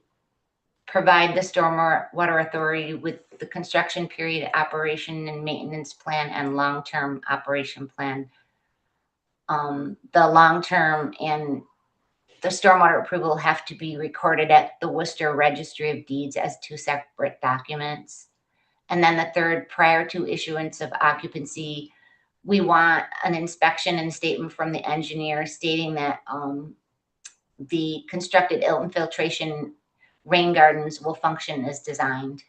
provide the stormwater authority with the construction period, operation and maintenance plan, and long-term operation plan. The long-term and the stormwater approval have to be recorded at the Worcester Registry of Deeds as 2 separate documents. And then the third, prior to issuance of occupancy, we want an inspection and statement from the engineer stating that the constructed infiltration rain gardens will function as designed.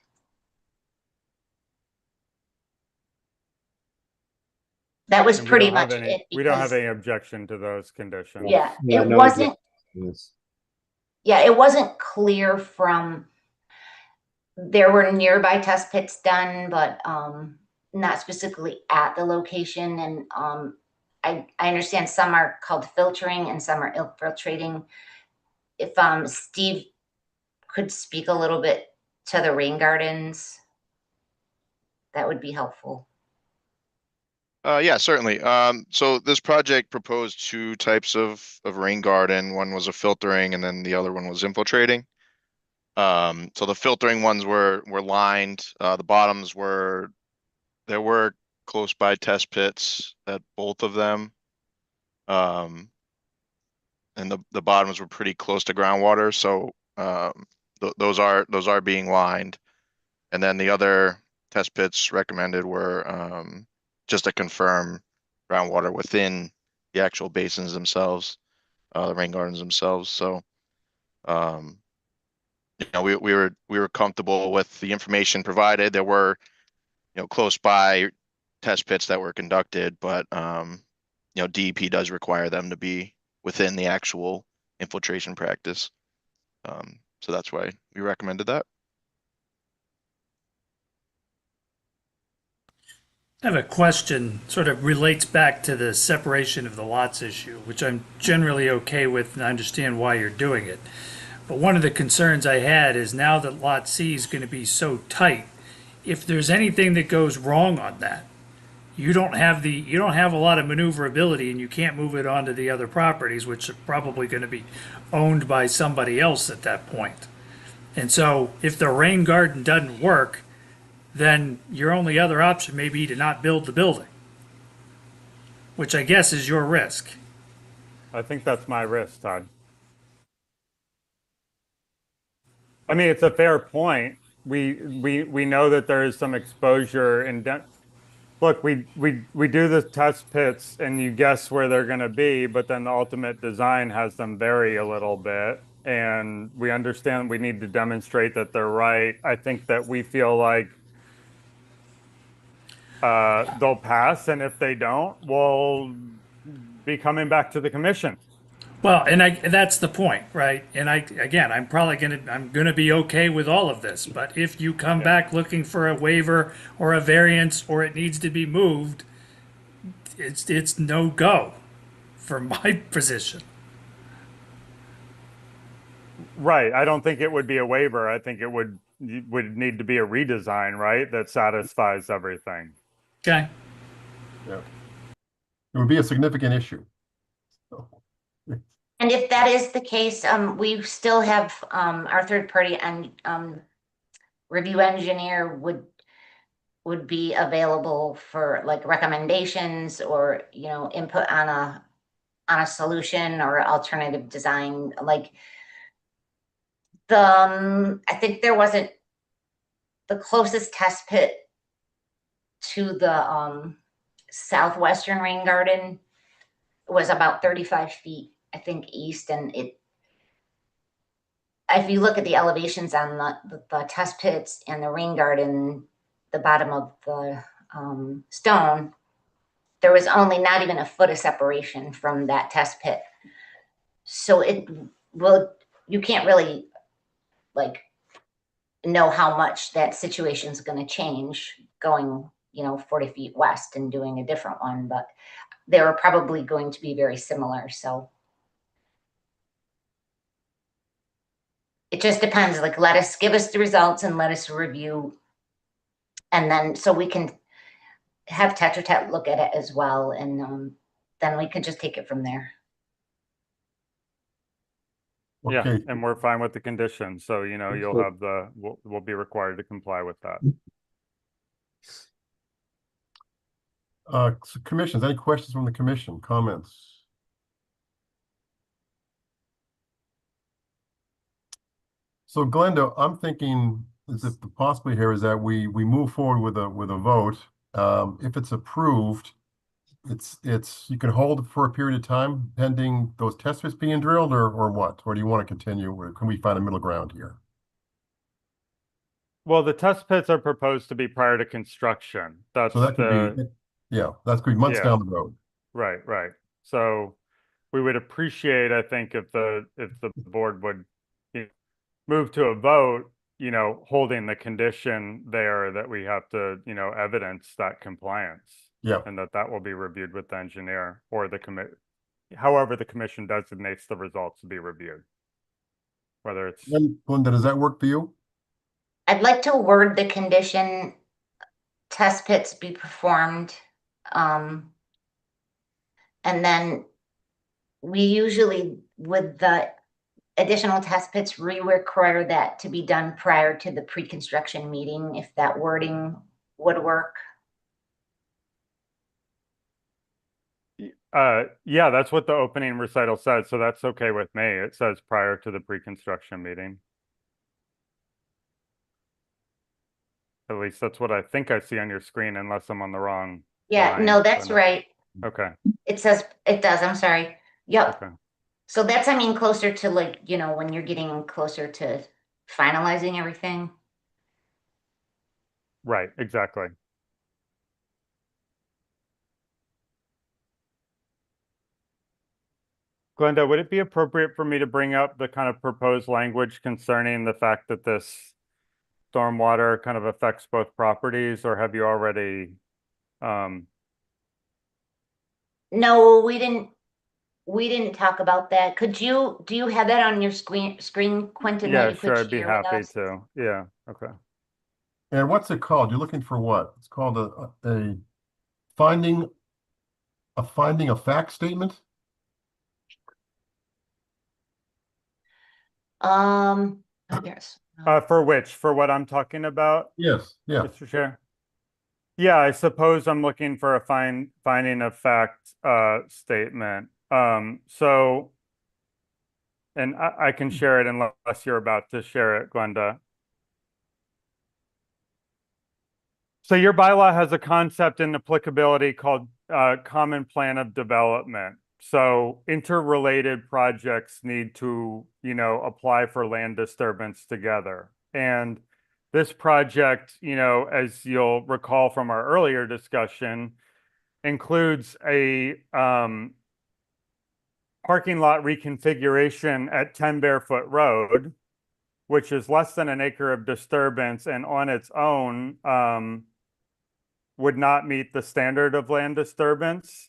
That was And pretty much it. we don't have because- any objection to those conditions. Yeah, Yeah, it no wasn't. objections. Yeah, it wasn't clear from. There were nearby test pits done, but not specifically at the location. And I understand some are called filtering and some are infiltrating. If Steve could speak a little bit to the rain gardens, that would be helpful. Yeah, certainly. So this project proposed 2 types of rain garden. One was a filtering and then the other one was infiltrating. So the filtering ones were lined. The bottoms there were close by test pits at both of them. And the bottoms were pretty close to groundwater. So those are being lined. And then the other test pits recommended were just to confirm groundwater within the actual basins themselves, the rain gardens themselves. So, you know, we were comfortable with the information provided. There were, you know, close by test pits that were conducted, but you know, DEP does require them to be within the actual infiltration practice. So that's why we recommended that. I have a question, sort of relates back to the separation of the lots issue, which I'm generally okay with and I understand why you're doing it. But one of the concerns I had is now that Lot C is going to be so tight, if there's anything that goes wrong on that, you don't have a lot of maneuverability and you can't move it onto the other properties, which are probably going to be owned by somebody else at that point. And so if the rain garden doesn't work, then your only other option may be to not build the building, which I guess is your risk. I think that's my risk, Todd. I mean, it's a fair point. We know that there is some exposure and look, we do the test pits and you guess where they're going to be, but then the ultimate design has them vary a little bit. And we understand we need to demonstrate that they're right. I think that we feel like they'll pass, and if they don't, we'll be coming back to the commission. Well, and that's the point, right? And I'm gonna be okay with all of this, but if you come back looking for a waiver or a variance or it needs to be moved, it's no go from my position. Right. I don't think it would be a waiver. I think it would need to be a redesign, right? That satisfies everything. Okay. Yeah. It would be a significant issue. And if that is the case, we still have our third party and review engineer would be available for like recommendations or, you know, input on a solution or alternative design. Like I think there wasn't the closest test pit to the southwestern rain garden was about 35 feet, I think, east. And if you look at the elevations on the test pits and the rain garden, the bottom of the stone, there was only not even a foot of separation from that test pit. So you can't really like know how much that situation is going to change going, 40 feet west and doing a different one, but they were probably going to be very similar. So it just depends. Like, give us the results and let us review. And then, so we can have Tetra Tech look at it as well. And then we can just take it from there. Yeah, Okay, and we're fine with the conditions. So, you know, you'll Good. have we'll be required to comply with that. so commissions, any questions from the commission, comments? So Glenda, I'm thinking as if the possibility here is that we move forward with a vote. If it's approved, it's you can hold it for a period of time pending those test pits being drilled, or what? Or do you want to continue? Or can we find a middle ground here? Well, the test pits are proposed to be prior to construction. That's So that could be, yeah, that's could be months Yeah. down the road. Right, right. So we would appreciate, I think, if the board would move to a vote, you know, holding the condition there that we have to, you know, evidence that compliance. Yeah. And that will be reviewed with the engineer or the however the commission designates the results to be reviewed. Whether it's Then, Glenda, does that work for you? I'd like to word the condition, test pits be performed. And then we usually, with the additional test pits, we require that to be done prior to the pre-construction meeting, if that wording would work. yeah, that's what the opening recital says, so that's okay with me. It says prior to the pre-construction meeting. At least that's what I think I see on your screen, unless I'm on the wrong Yeah, line. no, that's right. Okay, It says, it does, I'm sorry. Yep. okay. So that's, I mean, closer to, like, you know, when you're getting closer to finalizing everything. Right, exactly. Glenda, would it be appropriate for me to bring up the kind of proposed language concerning the fact that this stormwater kind of affects both properties, or have you already? No, we didn't talk about that. Do you have that on your screen, Quentin, that Yeah, you sure, could I'd be share with happy us? to. Yeah, okay. And what's it called? You're looking for what? It's called a finding of fact statement? Yes. For which? For what I'm talking about, Yes, yeah. Mr. Chair? Yeah, I suppose I'm looking for a finding of fact statement. So, and I can share it unless you're about to share it, Glenda. So your bylaw has a concept in applicability called common plan of development. So interrelated projects need to, you know, apply for land disturbance together. And this project, you know, as you'll recall from our earlier discussion, includes a parking lot reconfiguration at 10 Bearfoot Road, which is less than an acre of disturbance and on its own would not meet the standard of land disturbance.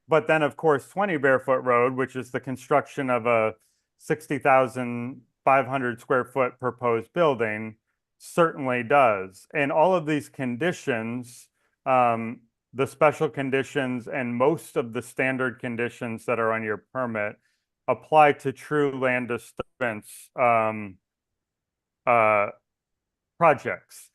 But then, of course, 20 Bearfoot Road, which is the construction of a 60,500 square foot proposed building, certainly does. And all of these conditions, the special conditions and most of the standard conditions that are on your permit apply to true land disturbance projects.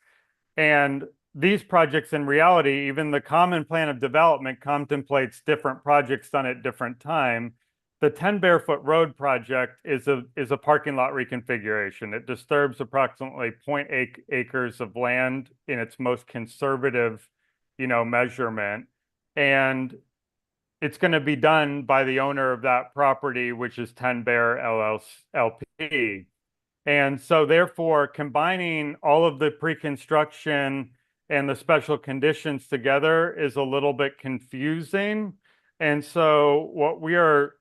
And these projects, in reality, even the common plan of development contemplates different projects done at different time. The 10 Bearfoot Road project is a parking lot reconfiguration. It disturbs approximately 0.8 acres of land in its most conservative, you know, measurement. And it's going to be done by the owner of that property, which is 10 Bear LLP. And so therefore, combining all of the pre-construction and the special conditions together is a little bit confusing. And so what we are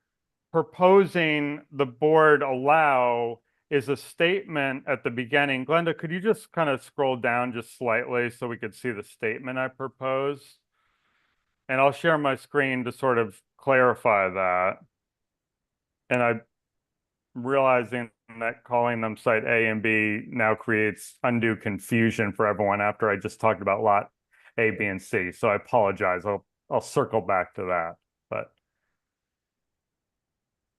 proposing the board allow is a statement at the beginning. Glenda, could you just kind of scroll down just slightly so we could see the statement I propose? And I'll share my screen to sort of clarify that. And I'm realizing that calling them site A and B now creates undue confusion for everyone after I just talked about lot A, B, and C. So I apologize. I'll circle back to that. But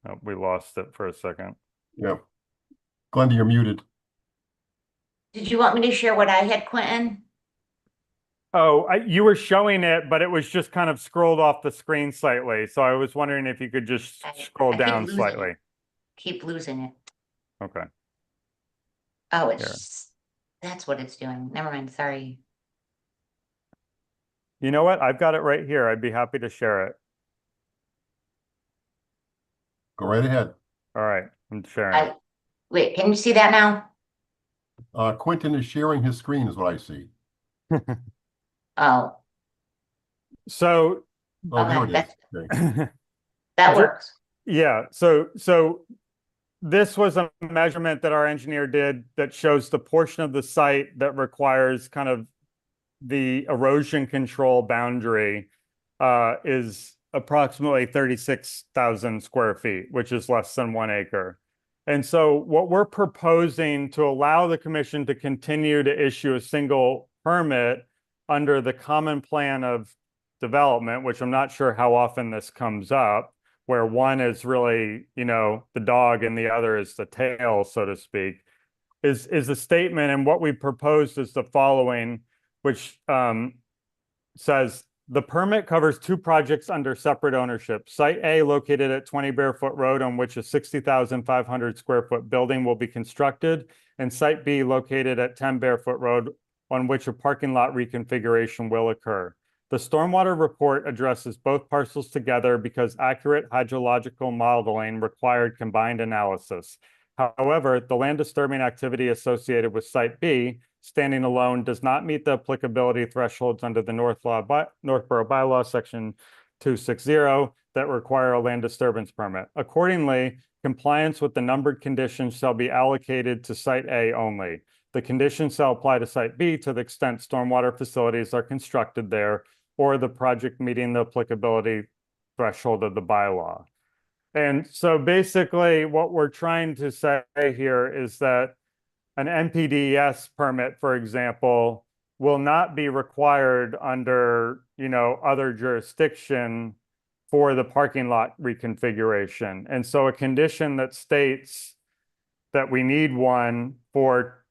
Oh, we lost it for a second. Yeah. Glenda, you're muted. Did you want me to share what I had, Quentin? Oh, you were showing it, but it was just kind of scrolled off the screen slightly. So I was wondering if you could just scroll I keep down losing slightly. it. Keep losing it. Okay. Oh, Here. that's what it's doing. Never mind. Sorry. You know what? I've got it right here. I'd be happy to share it. Go right ahead. All right. I'm sharing. Wait, can you see that now? Quentin is sharing his screen is what I see. Oh, So Oh, there okay, it is. Okay. that works. yeah, so this was a measurement that our engineer did that shows the portion of the site that requires kind of the erosion control boundary is approximately 36,000 square feet, which is less than 1 acre. And so what we're proposing to allow the commission to continue to issue a single permit under the common plan of development, which I'm not sure how often this comes up, where one is really, you know, the dog and the other is the tail, so to speak, is a statement. And what we proposed is the following, which says, the permit covers 2 projects under separate ownership. Site A, located at 20 Bearfoot Road, on which a 60,500 square foot building will be constructed, and Site B, located at 10 Bearfoot Road, on which a parking lot reconfiguration will occur. The stormwater report addresses both parcels together because accurate hydrological modeling required combined analysis. However, the land disturbing activity associated with Site B, standing alone, does not meet the applicability thresholds under the Northborough Bylaw, Section 260, that require a land disturbance permit. Accordingly, compliance with the numbered conditions shall be allocated to Site A only. The conditions shall apply to Site B to the extent stormwater facilities are constructed there or the project meeting the applicability threshold of the bylaw. And so basically what we're trying to say here is that an NPDES permit, for example, will not be required under, you know, other jurisdiction for the parking lot reconfiguration. And so a condition that states that we need one for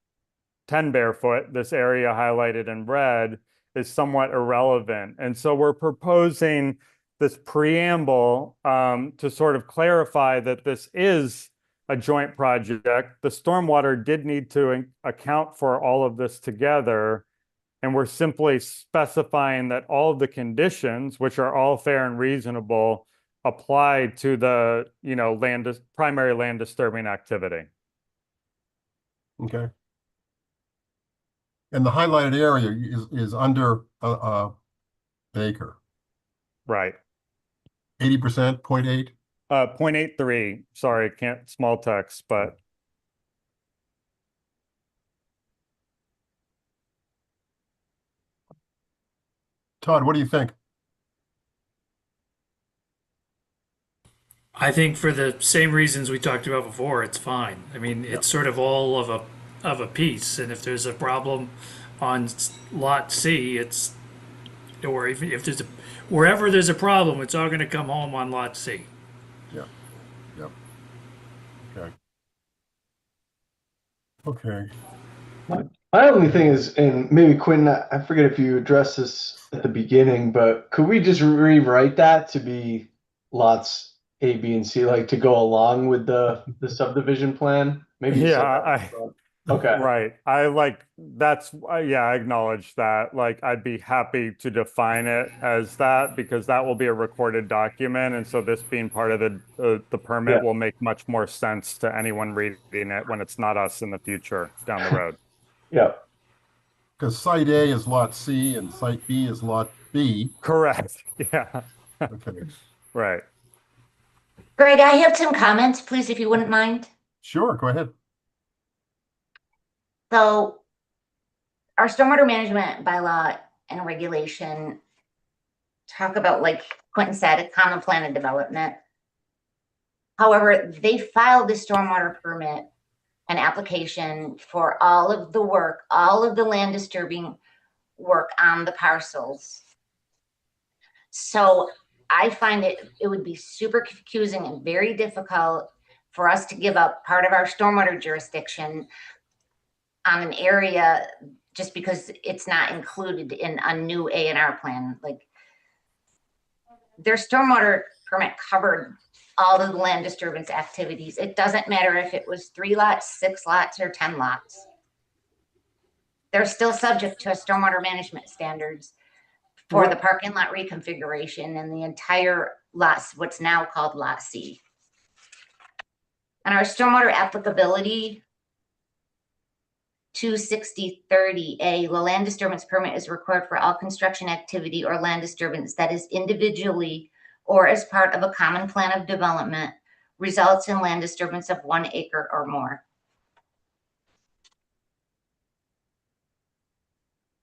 10 Bearfoot, this area highlighted in red, is somewhat irrelevant. And so we're proposing this preamble to sort of clarify that this is a joint project. The stormwater did need to account for all of this together. And we're simply specifying that all of the conditions, which are all fair and reasonable, apply to the, you know, primary land disturbing activity. Okay. And the highlighted area is under an acre. Right. 80%, 0.8? 0.83. Sorry, can't small text, but Todd, what do you think? I think for the same reasons we talked about before, it's fine. I mean, it's sort of all of a piece, and if there's a problem on lot C, or even if wherever there's a problem, it's all going to come home on lot C. Yeah. Yep. Okay. Okay. My only thing is, and maybe Quinn, I forget if you addressed this at the beginning, but could we just rewrite that to be lots A, B, and C, like to go along with the subdivision plan? Maybe you said that. Okay. Right. I acknowledge that. Like, I'd be happy to define it as that because that will be a recorded document. And so this being part of the permit will make much more sense to anyone reading it when it's not us in the future down the road. Yeah. Because Site A is Lot C and Site B is Lot B. Correct. Yeah. Okay. Right. Greg, I have some comments, please, if you wouldn't mind. Sure, go ahead. So our stormwater management bylaw and regulation talk about, like Quentin said, a common plan of development. However, they filed the stormwater permit and application for all of the work, all of the land disturbing work on the parcels. So I find it would be super confusing and very difficult for us to give up part of our stormwater jurisdiction on an area just because it's not included in a new A&R plan. Like, their stormwater permit covered all of the land disturbance activities. It doesn't matter if it was 3 lots, 6 lots, or 10 lots. They're still subject to stormwater management standards for the parking lot reconfiguration and the entire lots, what's now called Lot C. And our stormwater applicability 26030A, the land disturbance permit is required for all construction activity or land disturbance that is individually or as part of a common plan of development results in land disturbance of 1 acre or more.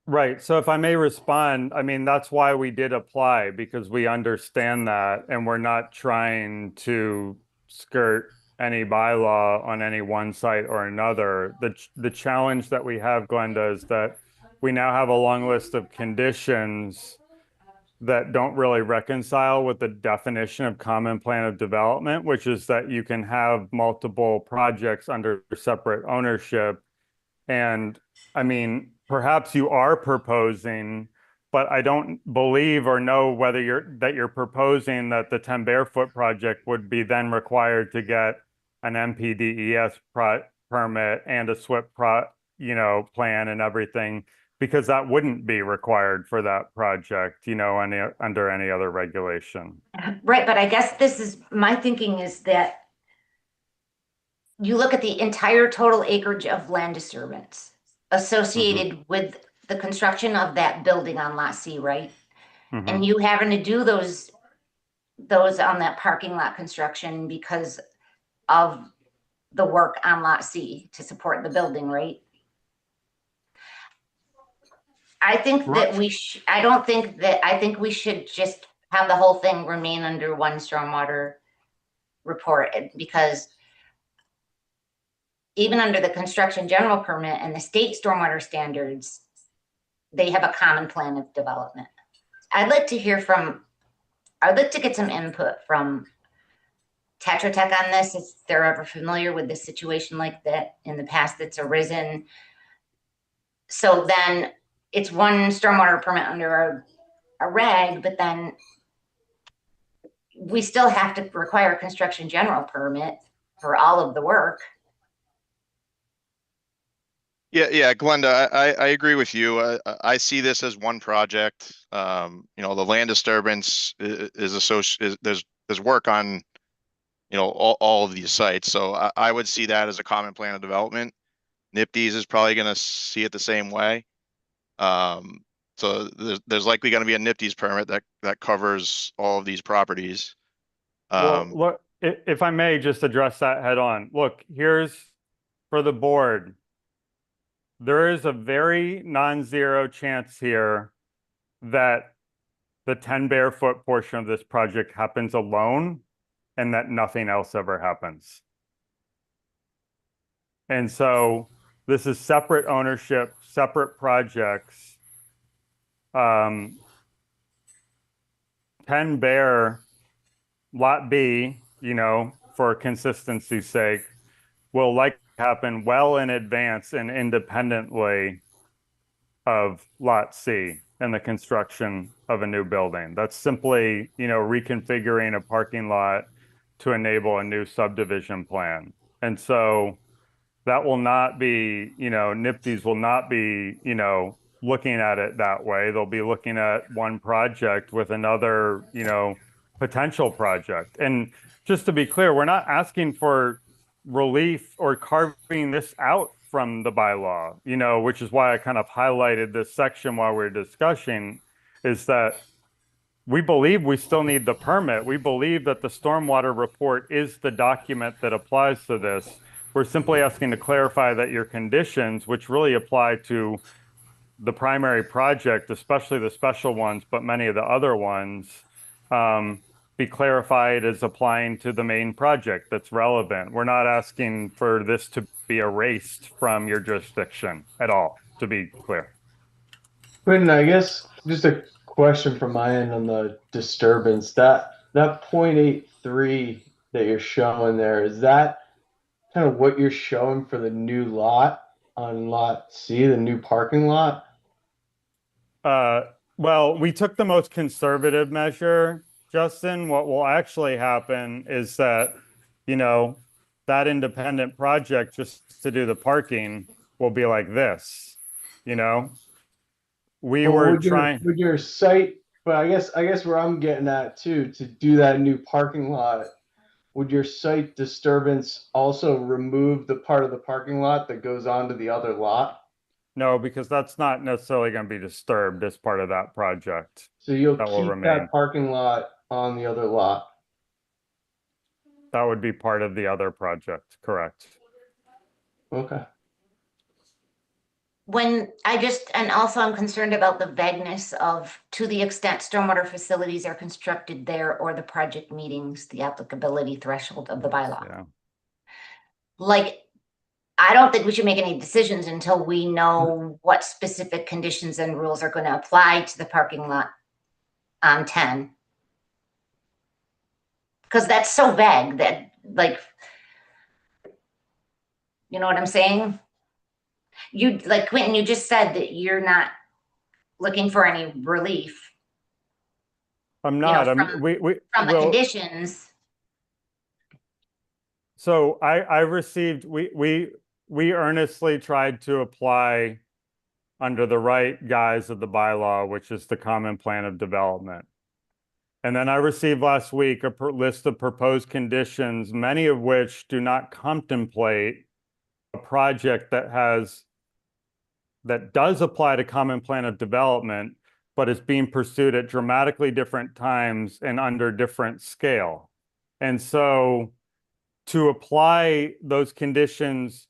Right. So if I may respond, I mean, that's why we did apply, because we understand that, and we're not trying to skirt any bylaw on any one site or another. The challenge that we have, Glenda, is that we now have a long list of conditions that don't really reconcile with the definition of common plan of development, which is that you can have multiple projects under separate ownership. And I mean, perhaps you are proposing, but I don't believe or know whether you're proposing that the 10 Bearfoot project would be then required to get an MPDES permit and a SWIP plan and everything, because that wouldn't be required for that project, under any other regulation. Right, but I guess this is my thinking is that you look at the entire total acreage of land disturbance associated with the construction of that building on Lot C, right? And you having to do those on that parking lot construction because of the work on Lot C to support the building, right? I think that I think we should just have the whole thing remain under one stormwater report, because even under the construction general permit and the state stormwater standards, they have a common plan of development. I'd like to get some input from Tetra Tech on this, if they're ever familiar with this situation like that in the past that's arisen. So then it's one stormwater permit under a reg, but then we still have to require a construction general permit for all of the work. Yeah, Glenda, I agree with you. I see this as one project. The land disturbance is associated. There's work on, all of these sites. So I would see that as a common plan of development. NIPD's is probably going to see it the same way. So there's likely going to be a NIPD's permit that covers all of these properties. Well, look, if I may just address that head on. Look, here's for the board. There is a very non-zero chance here that the 10 Bearfoot portion of this project happens alone and that nothing else ever happens. And so this is separate ownership, separate projects. 10 Bear, Lot B, for consistency's sake, will likely happen well in advance and independently of Lot C and the construction of a new building. That's simply, reconfiguring a parking lot to enable a new subdivision plan. And so that will not be, NIPD's will not be, looking at it that way. They'll be looking at one project with another, potential project. And just to be clear, we're not asking for relief or carving this out from the bylaw, which is why I kind of highlighted this section while we're discussing, is that we believe we still need the permit. We believe that the stormwater report is the document that applies to this. We're simply asking to clarify that your conditions, which really apply to the primary project, especially the special ones, but many of the other ones, be clarified as applying to the main project that's relevant. We're not asking for this to be erased from your jurisdiction at all, to be clear. Quentin, I guess just a question from my end on the disturbance. That 0.83 that you're showing there, is that kind of what you're showing for the new lot on lot C, the new parking lot? Well, we took the most conservative measure, Justin. What will actually happen is that, you know, that independent project just to do the parking will be like this, you know? We But were would trying. would your site, but I guess where I'm getting at too, to do that new parking lot, would your site disturbance also remove the part of the parking lot that goes onto the other lot? No, because that's not necessarily going to be disturbed as part of that project. So you'll That will keep remain. that parking lot on the other lot? That would be part of the other project, correct? Okay. And also I'm concerned about the vagueness of, to the extent stormwater facilities are constructed there or the project meetings, the applicability threshold of the bylaw. Yeah. Like, I don't think we should make any decisions until we know what specific conditions and rules are going to apply to the parking lot on 10. Because that's so vague that, like, you know what I'm saying? You, like Quentin, you just said that you're not looking for any relief. I'm You not. know, I'm, we from the will. conditions. So I received, we earnestly tried to apply under the right guise of the bylaw, which is the common plan of development. And then I received last week a list of proposed conditions, many of which do not contemplate a project that does apply to common plan of development, but is being pursued at dramatically different times and under different scale. And so to apply those conditions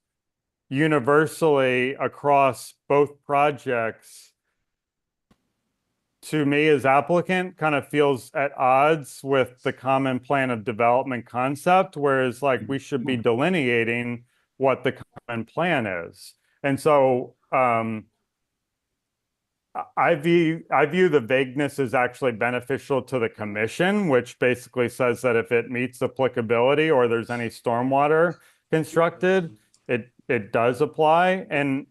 universally across both projects, to me as applicant, kind of feels at odds with the common plan of development concept, whereas like we should be delineating what the common plan is. And so I view the vagueness as actually beneficial to the commission, which basically says that if it meets applicability or there's any stormwater constructed, it does apply. And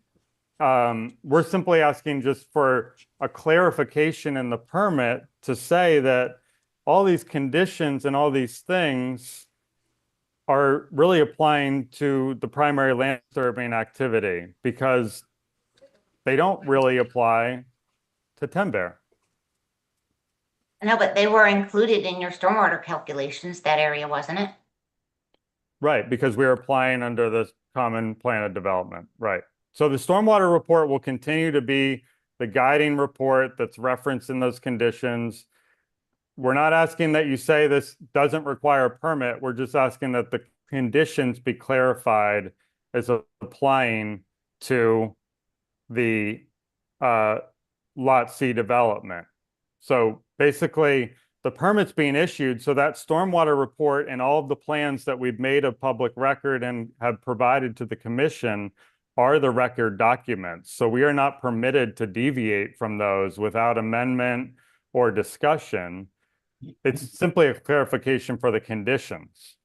we're simply asking just for a clarification in the permit to say that all these conditions and all these things are really applying to the primary land disturbing activity, because they don't really apply to Timber. No, but they were included in your stormwater calculations, that area, wasn't it? Right, because we're applying under the common plan of development, right? So the stormwater report will continue to be the guiding report that's referenced in those conditions. We're not asking that you say this doesn't require a permit. We're just asking that the conditions be clarified as applying to the Lot C development. So basically, the permit's being issued, so that stormwater report and all of the plans that we've made of public record and have provided to the commission are the record documents. So we are not permitted to deviate from those without amendment or discussion. It's simply a clarification for the conditions.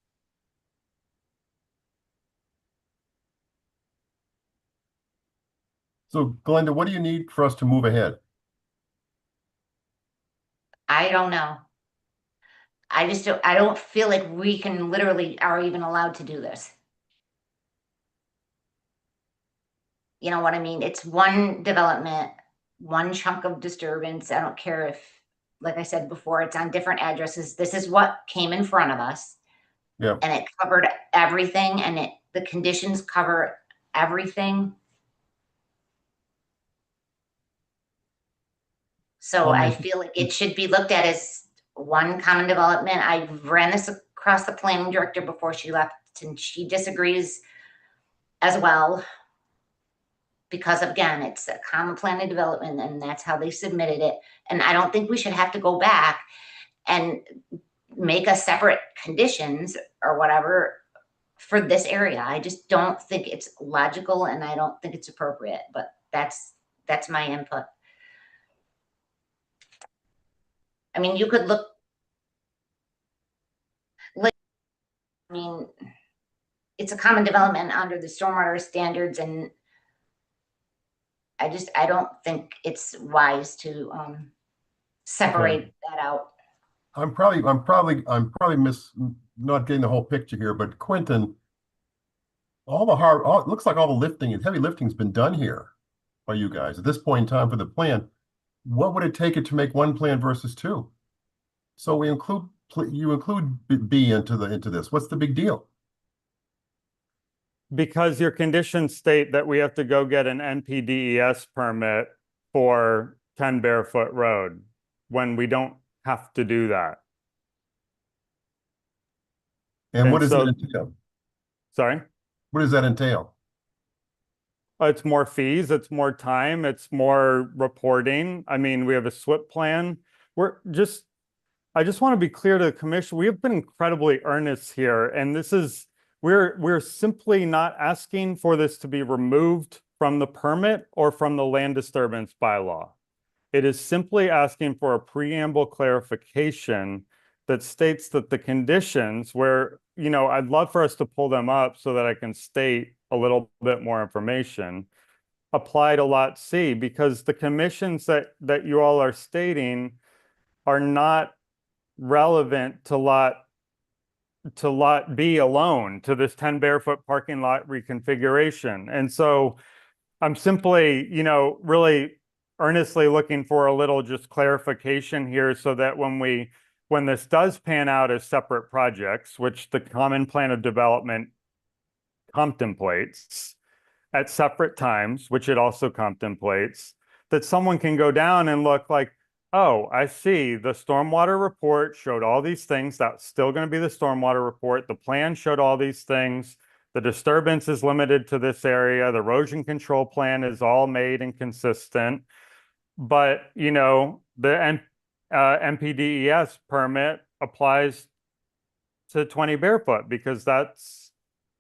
So Glenda, what do you need for us to move ahead? I don't know. I don't feel like we can literally are even allowed to do this. You know what I mean? It's one development, one chunk of disturbance. I don't care if, like I said before, it's on different addresses. This is what came in front of us. Yeah. And it covered everything, and the conditions cover everything. So I feel like it should be looked at as one common development. I ran this across the planning director before she left, and she disagrees as well. Because again, it's a common plan of development, and that's how they submitted it. And I don't think we should have to go back and make a separate conditions or whatever for this area. I just don't think it's logical, and I don't think it's appropriate, but that's my input. I mean, you could look. Like, I mean, it's a common development under the stormwater standards, and I don't think it's wise to separate that out. I'm probably not getting the whole picture here, but Quentin, it looks like all the lifting and heavy lifting's been done here by you guys at this point in time for the plan. What would it take it to make one plan versus two? So you include B into this. What's the big deal? Because your conditions state that we have to go get an NPDES permit for 10 Bearfoot Road when we don't have to do that. And what does that entail? Sorry? What does that entail? It's more fees, it's more time, it's more reporting. I mean, we have a SWIP plan. I just want to be clear to the commission, we have been incredibly earnest here, and we're simply not asking for this to be removed from the permit or from the land disturbance bylaw. It is simply asking for a preamble clarification that states that the conditions where, I'd love for us to pull them up so that I can state a little bit more information, apply to Lot C, because the conditions that you all are stating are not relevant to Lot B alone, to this 10 Bearfoot parking lot reconfiguration. And so I'm simply, really earnestly looking for a little just clarification here so that when this does pan out as separate projects, which the common plan of development contemplates at separate times, which it also contemplates, that someone can go down and look like, oh, I see the stormwater report showed all these things. That's still going to be the stormwater report. The plan showed all these things. The disturbance is limited to this area. The erosion control plan is all made and consistent. But, the NPDES permit applies to 20 Bearfoot because that's,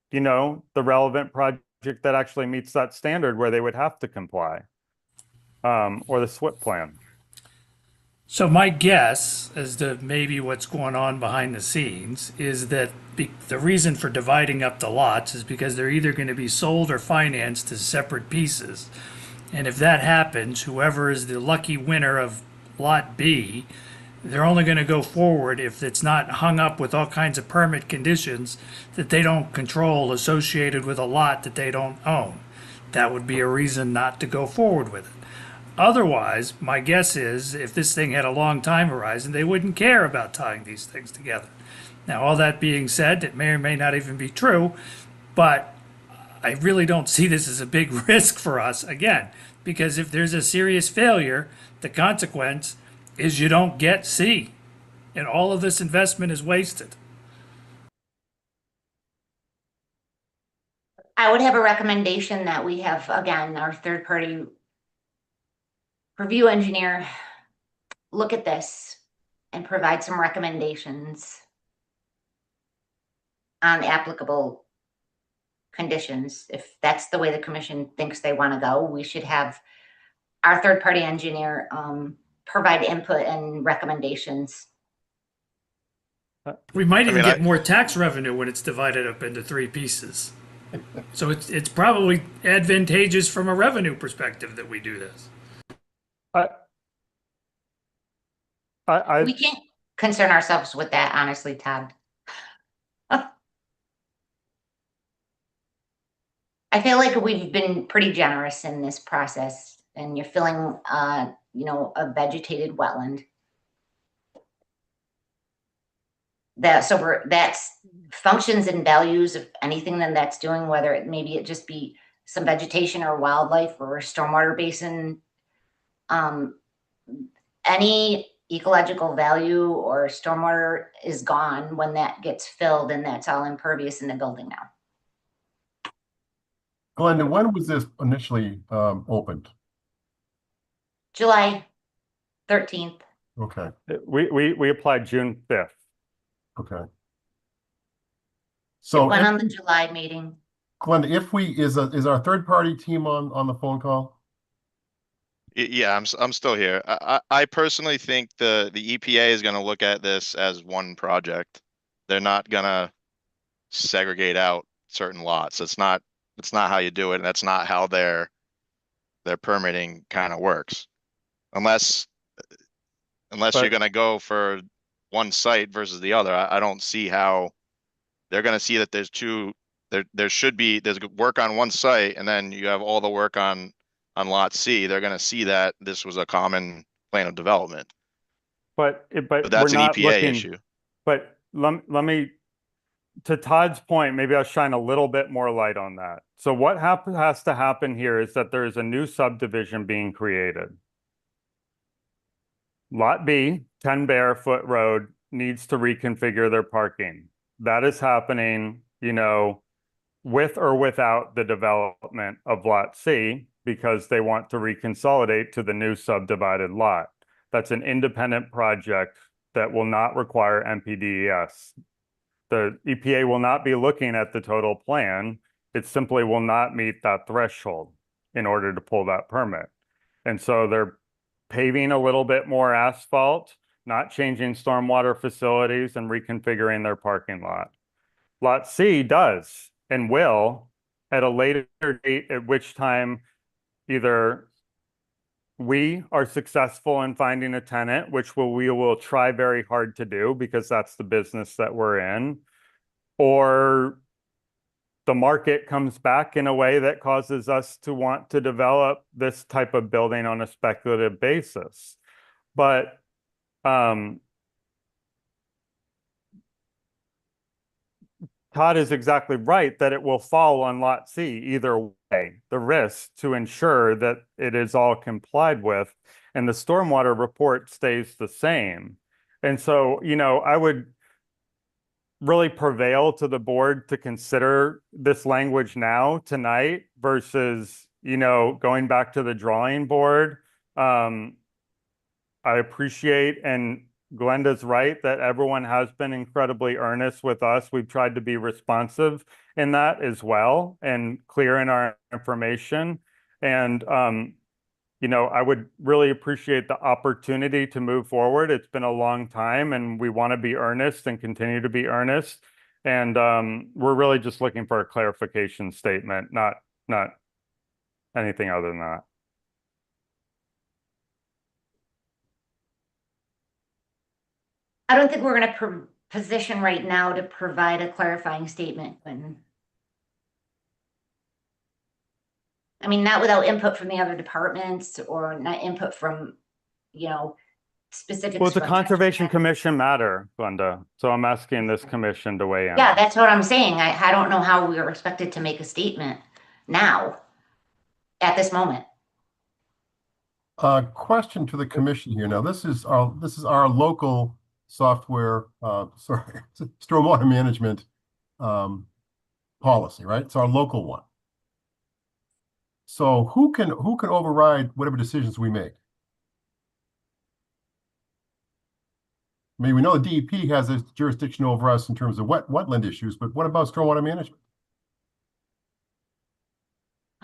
the relevant project that actually meets that standard where they would have to comply, or the SWIP plan. So my guess as to maybe what's going on behind the scenes is that the reason for dividing up the lots is because they're either going to be sold or financed as separate pieces. And if that happens, whoever is the lucky winner of Lot B, they're only going to go forward if it's not hung up with all kinds of permit conditions that they don't control associated with a lot that they don't own. That would be a reason not to go forward with it. Otherwise, my guess is if this thing had a long time horizon, they wouldn't care about tying these things together. Now, all that being said, it may or may not even be true, but I really don't see this as a big risk for us, again, because if there's a serious failure, the consequence is you don't get C, and all of this investment is wasted. I would have a recommendation that we have, again, our third-party review engineer look at this and provide some recommendations on applicable conditions. If that's the way the commission thinks they want to go, we should have our third-party engineer provide input and recommendations. We might even get more tax revenue when it's divided up into three pieces. So it's probably advantageous from a revenue perspective that we do this. We can't concern ourselves with that, honestly, Todd. I feel like we've been pretty generous in this process, and you're filling, a vegetated wetland. That's functions and values of anything that that's doing, whether it just be some vegetation or wildlife or a stormwater basin. Any ecological value or stormwater is gone when that gets filled, and that's all impervious in the building now. Glenda, when was this initially opened? July 13th. Okay. We applied June 5th. Okay. It So went on the July meeting. Glenda, is our third party team on the phone call? Yeah, I'm still here. I personally think the EPA is gonna look at this as one project. They're not gonna segregate out certain lots. It's not how you do it, and that's not how their permitting kind of works. Unless you're But gonna go for one site versus the other, I don't see how they're gonna see that there's there's work on one site, and then you have all the work on lot C. They're gonna see that this was a common plan of development. but But we're that's an not EPA looking. issue. But let me, to Todd's point, maybe I'll shine a little bit more light on that. So what has to happen here is that there is a new subdivision being created. Lot B, 10 Bearfoot Road, needs to reconfigure their parking. That is happening, with or without the development of Lot C, because they want to reconsolidate to the new subdivided lot. That's an independent project that will not require MPDES. The EPA will not be looking at the total plan. It simply will not meet that threshold in order to pull that permit. And so they're paving a little bit more asphalt, not changing stormwater facilities, and reconfiguring their parking lot. Lot C does and will at a later date, at which time either we are successful in finding a tenant, which we will try very hard to do because that's the business that we're in, or the market comes back in a way that causes us to want to develop this type of building on a speculative basis. But Todd is exactly right that it will fall on Lot C either way, the risk to ensure that it is all complied with, and the stormwater report stays the same. And so, I would really prevail to the board to consider this language now tonight versus, going back to the drawing board. I appreciate, and Glenda's right, that everyone has been incredibly earnest with us. We've tried to be responsive in that as well and clear in our information. And, I would really appreciate the opportunity to move forward. It's been a long time and we want to be earnest and continue to be earnest. And we're really just looking for a clarification statement, not anything other than that. I don't think we're going to position right now to provide a clarifying statement. I mean, not without input from the other departments or not input from, specifics. Well, it's a Conservation Commission matter, Glenda. So I'm asking this commission to weigh in. Yeah, that's what I'm saying. I don't know how we are expected to make a statement now at this moment. Question to the commission here. Now, this is our local software, stormwater management policy, right? It's our local one. So who can override whatever decisions we make? I mean, we know the DEP has a jurisdiction over us in terms of wetland issues, but what about stormwater management?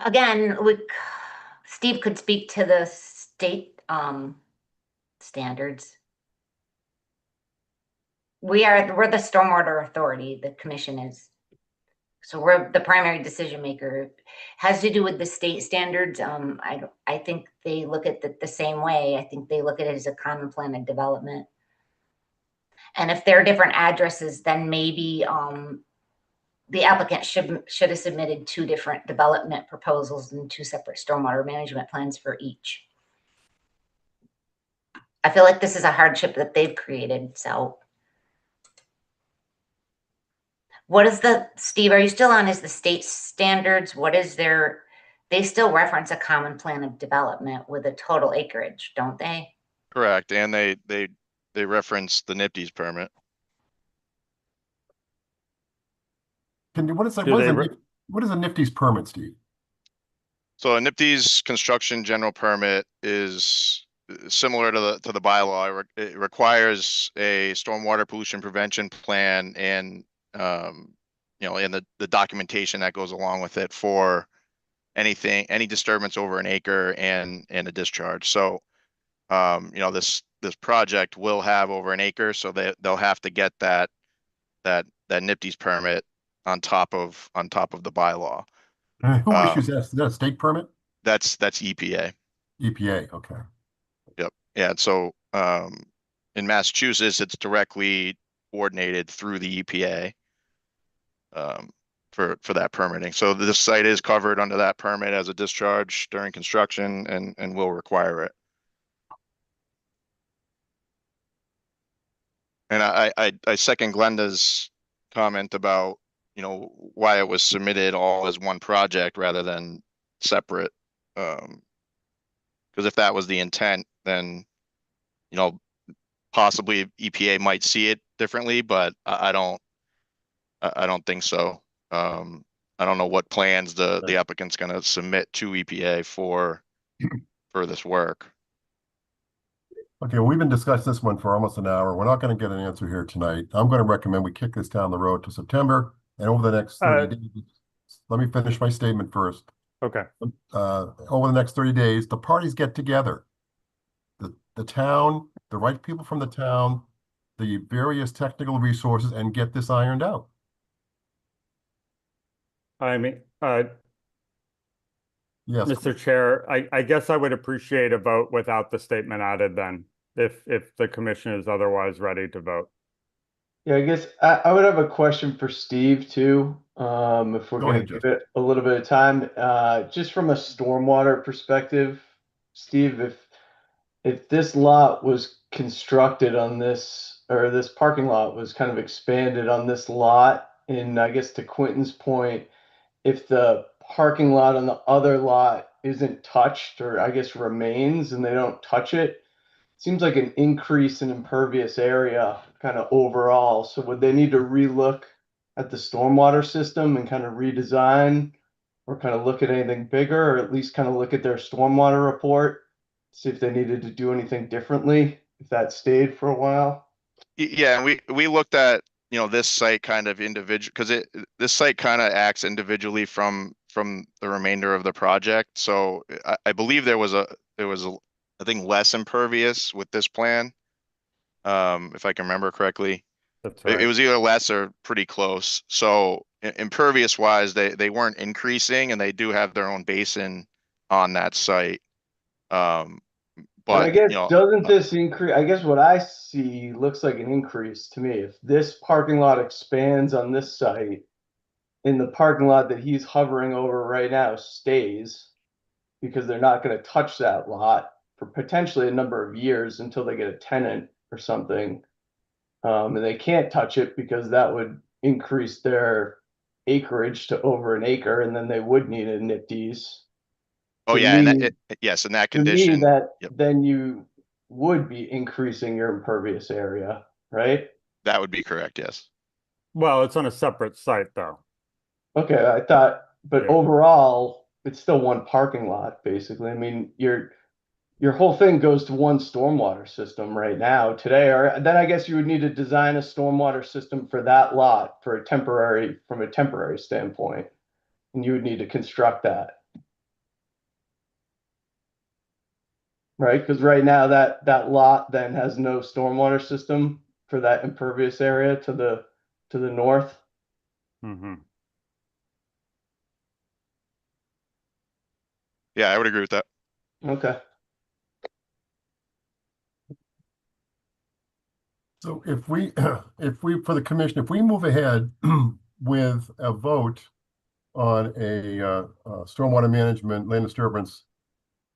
Again, Steve could speak to the state standards. We're the stormwater authority, the commission is. So we're the primary decision maker. Has to do with the state standards. I think they look at it the same way. I think they look at it as a common plan of development. And if there are different addresses, then maybe the applicant should have submitted 2 different development proposals and 2 separate stormwater management plans for each. I feel like this is a hardship that they've created. So what is Steve, are you still on, is the state standards? What is they still reference a common plan of development with a total acreage, don't they? Correct. And they reference the NIPD's permit. What is a NIPD's permit, Steve? So a NIPD's construction general permit is similar to the bylaw. It requires a stormwater pollution prevention plan and and the documentation that goes along with it for any disturbance over an acre and a discharge. So, you know, this project will have over an acre, so they'll have to get that NIPD's permit on top of the bylaw. Who issues that? Is that a state permit? That's EPA. EPA, okay. Yep. Yeah. So, in Massachusetts, it's directly coordinated through the EPA, for that permitting. So this site is covered under that permit as a discharge during construction and will require it. And I second Glenda's comment about, you know, why it was submitted all as one project rather than separate. Because if that was the intent, then, you know, possibly EPA might see it differently, but I don't think so. I don't know what plans the applicant's gonna submit to EPA for this work. Okay, well, we've been discussing this one for almost an hour. We're not going to get an answer here tonight. I'm going to recommend we kick this down the road to September, and over the next 30 days, let me finish my statement first. Okay. Over the next 30 days, the parties get together. The town, the right people from the town, the various technical resources, and get this ironed out. I mean, yes, Mr. Chair, I guess I would appreciate a vote without the statement added then, if the commission is otherwise ready to vote. Yeah, I guess I would have a question for Steve too. If we're Go going ahead, to give it a little bit of time, just from a stormwater perspective, Steve, if this lot was constructed on this, or this parking lot was kind of expanded on this lot, and I guess to Quentin's point, if the parking lot on the other lot isn't touched, or I guess remains, and they don't touch it, seems like an increase in impervious area kind of overall. So would they need to relook at the stormwater system and kind of redesign, or kind of look at anything bigger, or at least kind of look at their stormwater report, see if they needed to do anything differently if that stayed for a while? Yeah, we looked at, you know, this site kind of individual, because this site kind of acts individually from the remainder of the project. So I believe there was a I think less impervious with this plan, if I can remember correctly. That's right. It was either less or pretty close. So impervious wise, they weren't increasing, and they do have their own basin on that site. But I guess, you know, doesn't this increase? I guess what I see looks like an increase to me. If this parking lot expands on this site, and the parking lot that he's hovering over right now stays, because they're not going to touch that lot for potentially a number of years until they get a tenant or something. And they can't touch it because that would increase their acreage to over an acre, and then they would need a NIPD's. oh To yeah, and me- yes, in that To me, condition, that yep, then you would be increasing your impervious area, right? that would be correct. Yes. Well, it's on a separate site though. Okay, I thought, but Yeah. overall, it's still one parking lot, basically. I mean, your whole thing goes to one stormwater system right now today, or then I guess you would need to design a stormwater system for that lot for a temporary, from a temporary standpoint, and you would need to construct that. Right, because right now that lot then has no stormwater system for that impervious area to the north. Mm-hmm. Yeah, I would agree with that. Okay. so if we, for the commission, if we move ahead with a vote on a stormwater management land disturbance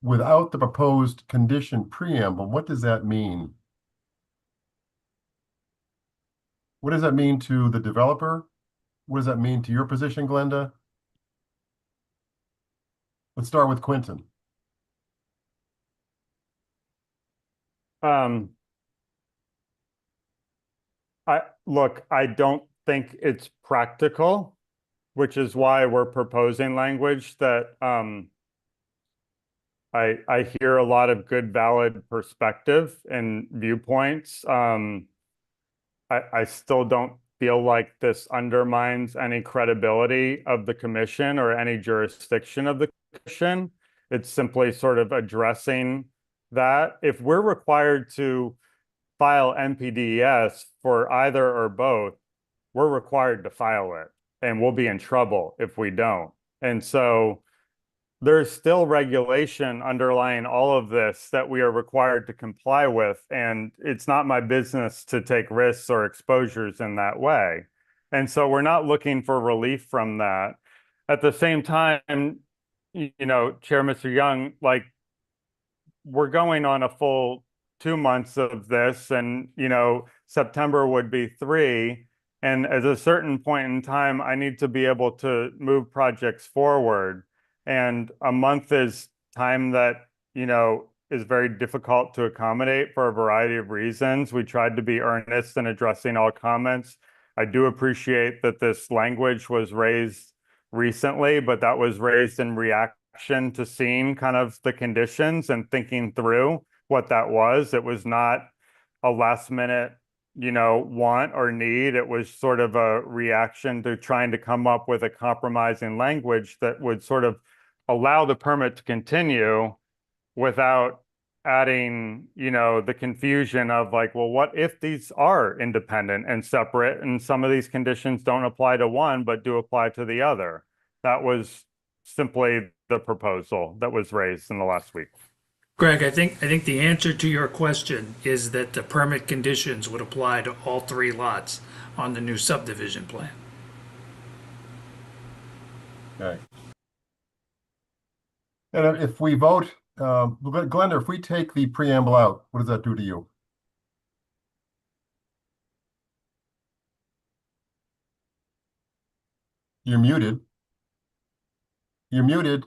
without the proposed condition preamble, what does that mean? What does that mean to the developer? What does that mean to your position, Glenda? Let's start with Quentin. I don't think it's practical, which is why we're proposing language that I hear a lot of good, valid perspective and viewpoints. I still don't feel like this undermines any credibility of the commission or any jurisdiction of the condition. It's simply sort of addressing that. If we're required to file NPDES for either or both, we're required to file it, and we'll be in trouble if we don't. And so there's still regulation underlying all of this that we are required to comply with, and it's not my business to take risks or exposures in that way. And so we're not looking for relief from that. At the same time, you know, Chair, Mr. Young, like, we're going on a full 2 months of this, and, you know, September would be 3. And at a certain point in time, I need to be able to move projects forward. And a month is time that, you know, is very difficult to accommodate for a variety of reasons. We tried to be earnest in addressing all comments. I do appreciate that this language was raised recently, but that was raised in reaction to seeing kind of the conditions and thinking through what that was. It was not a last minute, you know, want or need. It was sort of a reaction to trying to come up with a compromising language that would sort of allow the permit to continue without adding, you know, the confusion of like, well, what if these are independent and separate and some of these conditions don't apply to one but do apply to the other? That was simply the proposal that was raised in the last week. Greg, I think the answer to your question is that the permit conditions would apply to all 3 lots on the new subdivision plan. Okay. And if we vote, Glenda, if we take the preamble out, what does that do to you? You're muted. You're muted.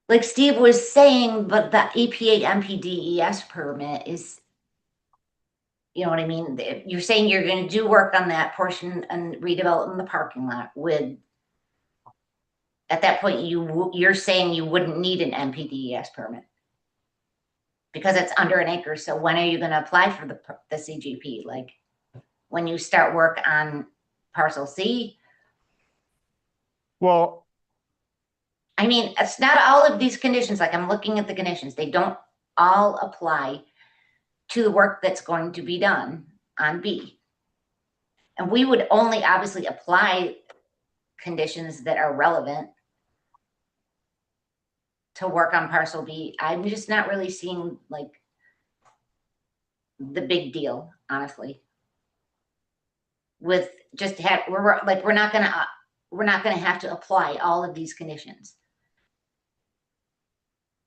Like Steve was saying, but the EPA MPDES permit is, you know what I mean? You're saying you're going to do work on that portion and redeveloping the parking lot with, at that point, you're saying you wouldn't need an MPDES permit because it's under an acre. So when are you going to apply for the CGP? Like when you start work on parcel C? Well, I mean, it's not all of these conditions. Like I'm looking at the conditions. They don't all apply to the work that's going to be done on B. And we would only obviously apply conditions that are relevant to work on parcel B. I'm just not really seeing like the big deal, honestly. With just we're not gonna have to apply all of these conditions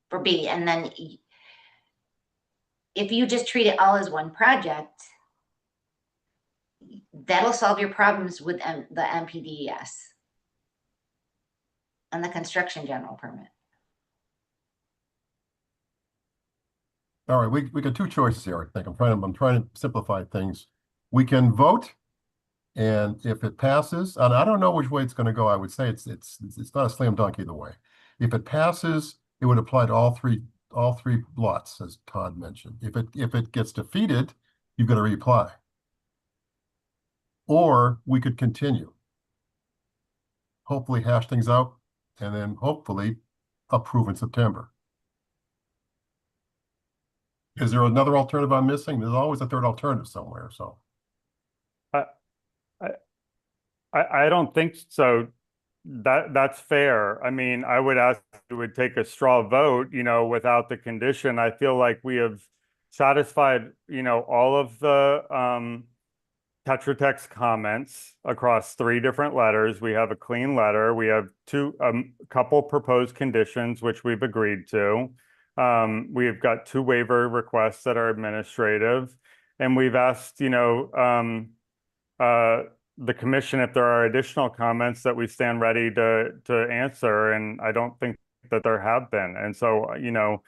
for B. And then if you just treat it all as one project, that'll solve your problems with the MPDES and the construction general permit. All right, we got 2 choices here. I think I'm trying to simplify things. We can vote, and if it passes, and I don't know which way it's going to go. I would say it's not a slam dunk either way. If it passes, it would apply to all three lots, as Todd mentioned. If it gets defeated, you've got to reapply. Or we could continue. Hopefully hash things out, and then hopefully approve in September. Is there another alternative I'm missing? There's always a third alternative somewhere, so. I don't think so. That's fair. I mean, I would ask you would take a straw vote, you know, without the condition. I feel like we have satisfied, you know, all of the Tetra Tech's comments across 3 different letters. We have a clean letter. We have a couple proposed conditions, which we've agreed to. We've got 2 waiver requests that are administrative, and we've asked, you know, the commission if there are additional comments that we stand ready to answer, and I don't think that there have been. And so, you know,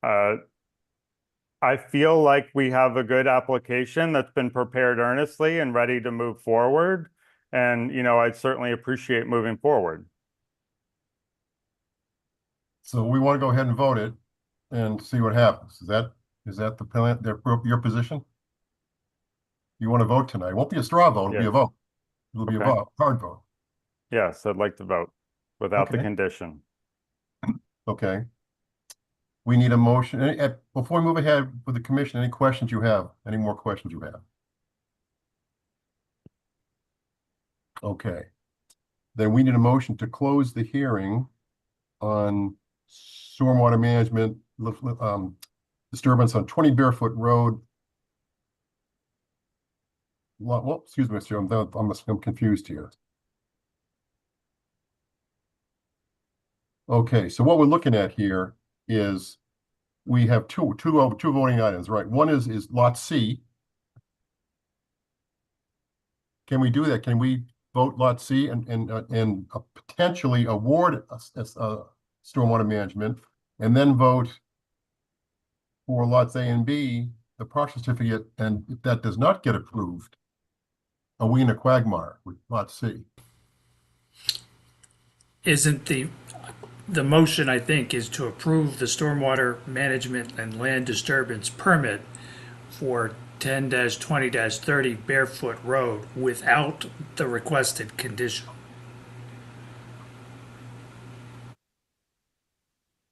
I feel like we have a good application that's been prepared earnestly and ready to move forward. And, you know, I'd certainly appreciate moving forward. So we want to go ahead and vote it and see what happens. Is that the plan, your position? You want to vote tonight? It won't be a straw vote, it'll be a vote. It'll be a vote, hard vote. Yes, I'd like to vote without the Okay. condition. Okay. We need a motion. Before we move ahead with the commission, any questions you have? Any more questions you have? Okay. Then we need a motion to close the hearing on stormwater management disturbance on 20 Bearfoot Road. Well, excuse me, Mr. I'm confused here. Okay, so what we're looking at here is we have two voting items, right? One is lot C. Can we do that? Can we vote lot C and potentially award stormwater management, and then vote for lots A and B, the partial certificate, and if that does not get approved, are we in a quagmire with lot C? Isn't the motion, I think, is to approve the stormwater management and land disturbance permit for 10-20-30 Bearfoot Road without the requested condition.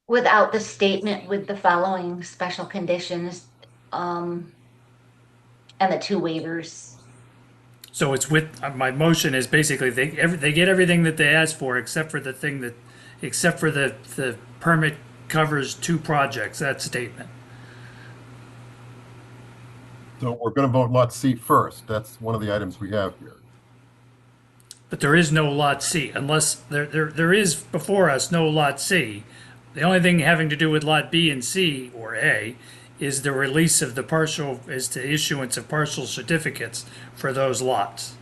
Without the statement with the following special conditions, and the 2 waivers. So it's with, my motion is basically they get everything that they asked for except for the permit covers 2 projects, that statement. So we're going to vote lot C first. That's one of the items we have here. But there is no lot C unless there is before us no lot C. The only thing having to do with lot B and C or A is the release of the issuance of partial certificates for those lots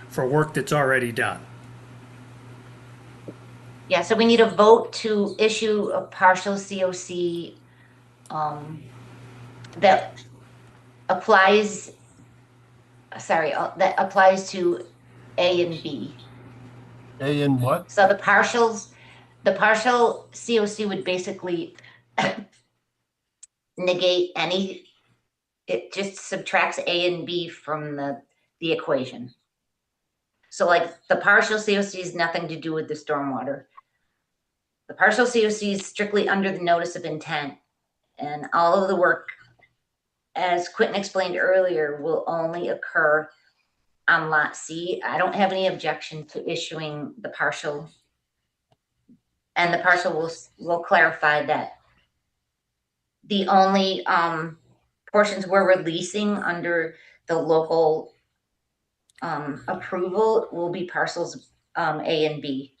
for work that's already done. Yeah, so we need a vote to issue a partial COC that applies to A and B. A and what? So the partial COC would basically negate it just subtracts A and B from the equation. So like the partial COC has nothing to do with the stormwater. The partial COC is strictly under the notice of intent, and all of the work, as Quentin explained earlier, will only occur on lot C. I don't have any objection to issuing the partial, and the partial will clarify that the only portions we're releasing under the local approval will be parcels A and B.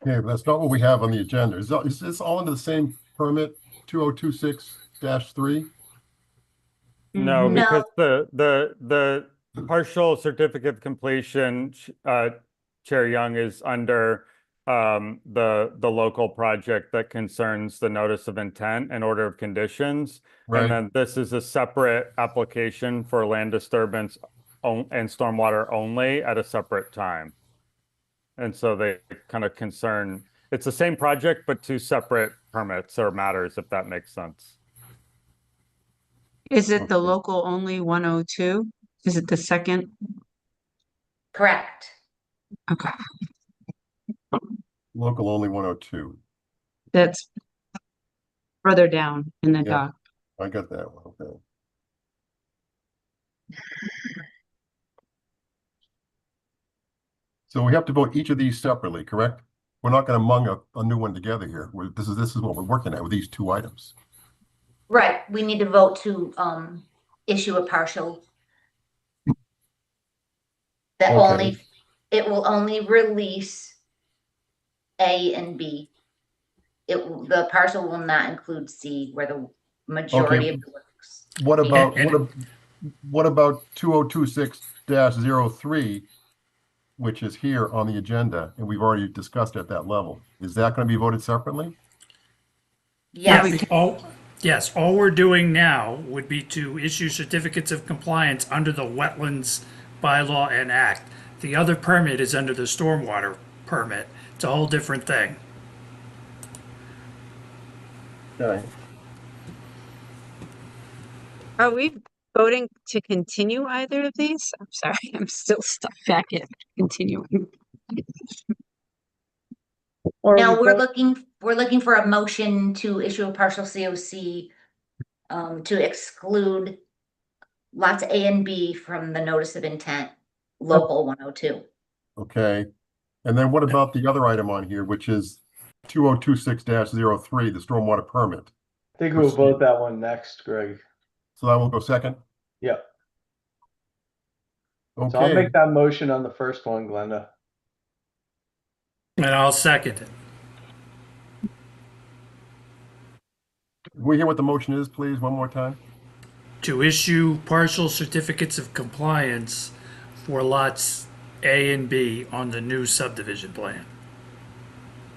Okay, but that's not what we have on the agenda. Is this all under the same permit, 2026-3? No, No. because the partial certificate of completion, Chair Young, is under the local project that concerns the notice of intent and order of conditions. Right. And then this is a separate application for land disturbance and stormwater only at a separate time. And so they kind of concern, it's the same project, but 2 separate permits or matters, if that makes sense. Is it the local only 102? Is it the second? Correct. Okay. Local only 102. That's further down in the Yeah. doc. I got that one, okay. So we have to vote each of these separately, correct? We're not going to mung a new one together here. This is what we're working at with these 2 items. Right. We need to vote to issue a partial that Okay. it will only release A and B. The partial will not include C, where the majority Okay. of the works. What about And- what about 2026-03, which is here on the agenda, and we've already discussed at that level? Is that going to be voted separately? Yes. Yes, all we're doing now would be to issue certificates of compliance under the wetlands bylaw and act. The other permit is under the stormwater permit. It's a whole different thing. Okay. Are we voting to continue either of these? I'm sorry, I'm still stuck back in continuing. Or No, we we're vote- looking for a motion to issue a partial COC to exclude lots A and B from the notice of intent, local 102. Okay. And then what about the other item on here, which is 2026-03, the stormwater permit? I think we'll vote that one next, Greg. So that will go second? Yep. So I'll Okay, make that motion on the first one, Glenda. And I'll second it. we hear what the motion is, please, one more time? To issue partial certificates of compliance for lots A and B on the new subdivision plan.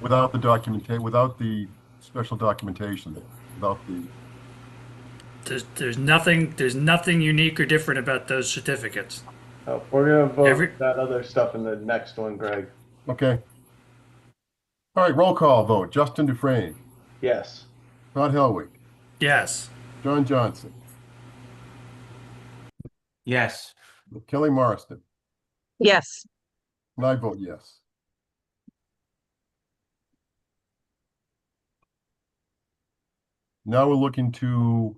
Without the documentation, without the special documentation, without the, There's nothing unique or different about those certificates. Oh, we're gonna vote Every- that other stuff in the next one, Greg. okay. All right, roll call vote. Justin Dufresne, Yes. Todd Helwig, Yes. John Johnson, Yes. Kelly Marston, Yes. and I vote yes. Now we're looking to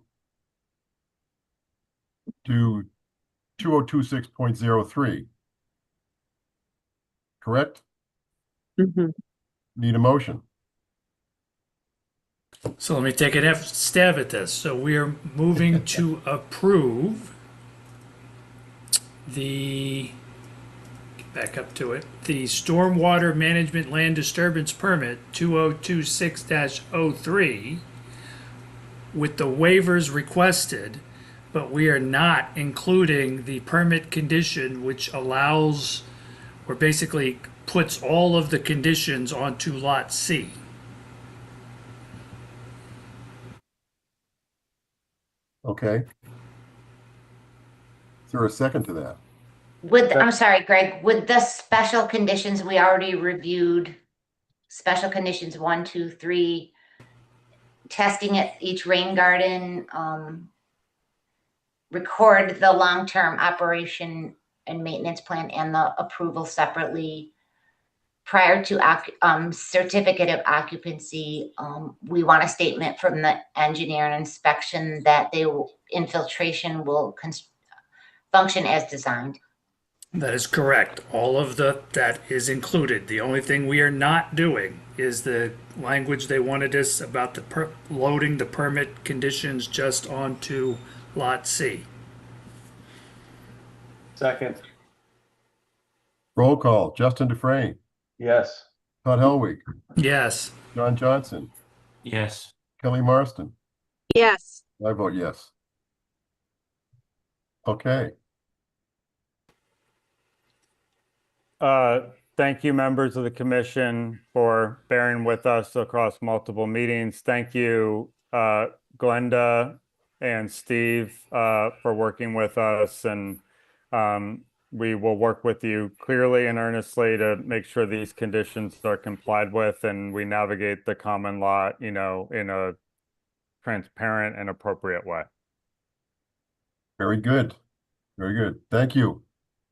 do 2026.03. Correct? Mhm. Need a motion. So let me take a stab at this. So we are moving to approve the, get back up to it, the Stormwater Management Land Disturbance Permit 2026-03 with the waivers requested, but we are not including the permit condition which allows, or basically puts all of the conditions onto Lot C. Okay. Is there a second to that? I'm sorry, Greg, with the special conditions, we already reviewed special conditions 1, 2, 3, testing at each rain garden, record the long-term operation and maintenance plan and the approval separately. Prior to certificate of occupancy, we want a statement from the engineer and inspection that infiltration will function as designed. That is correct. All of that is included. The only thing we are not doing is the language they wanted us about loading the permit conditions just onto Lot C. Second. Roll call. Justin Dufresne, Yes. Todd Helwig, Yes. John Johnson, Yes. Kelly Marston. Yes. I vote yes. Okay. Thank you, members of the commission, for bearing with us across multiple meetings. Thank you, Glenda and Steve, for working with us, and we will work with you clearly and earnestly to make sure these conditions are complied with and we navigate the common law, in a transparent and appropriate way. Very good. Very good. Thank you.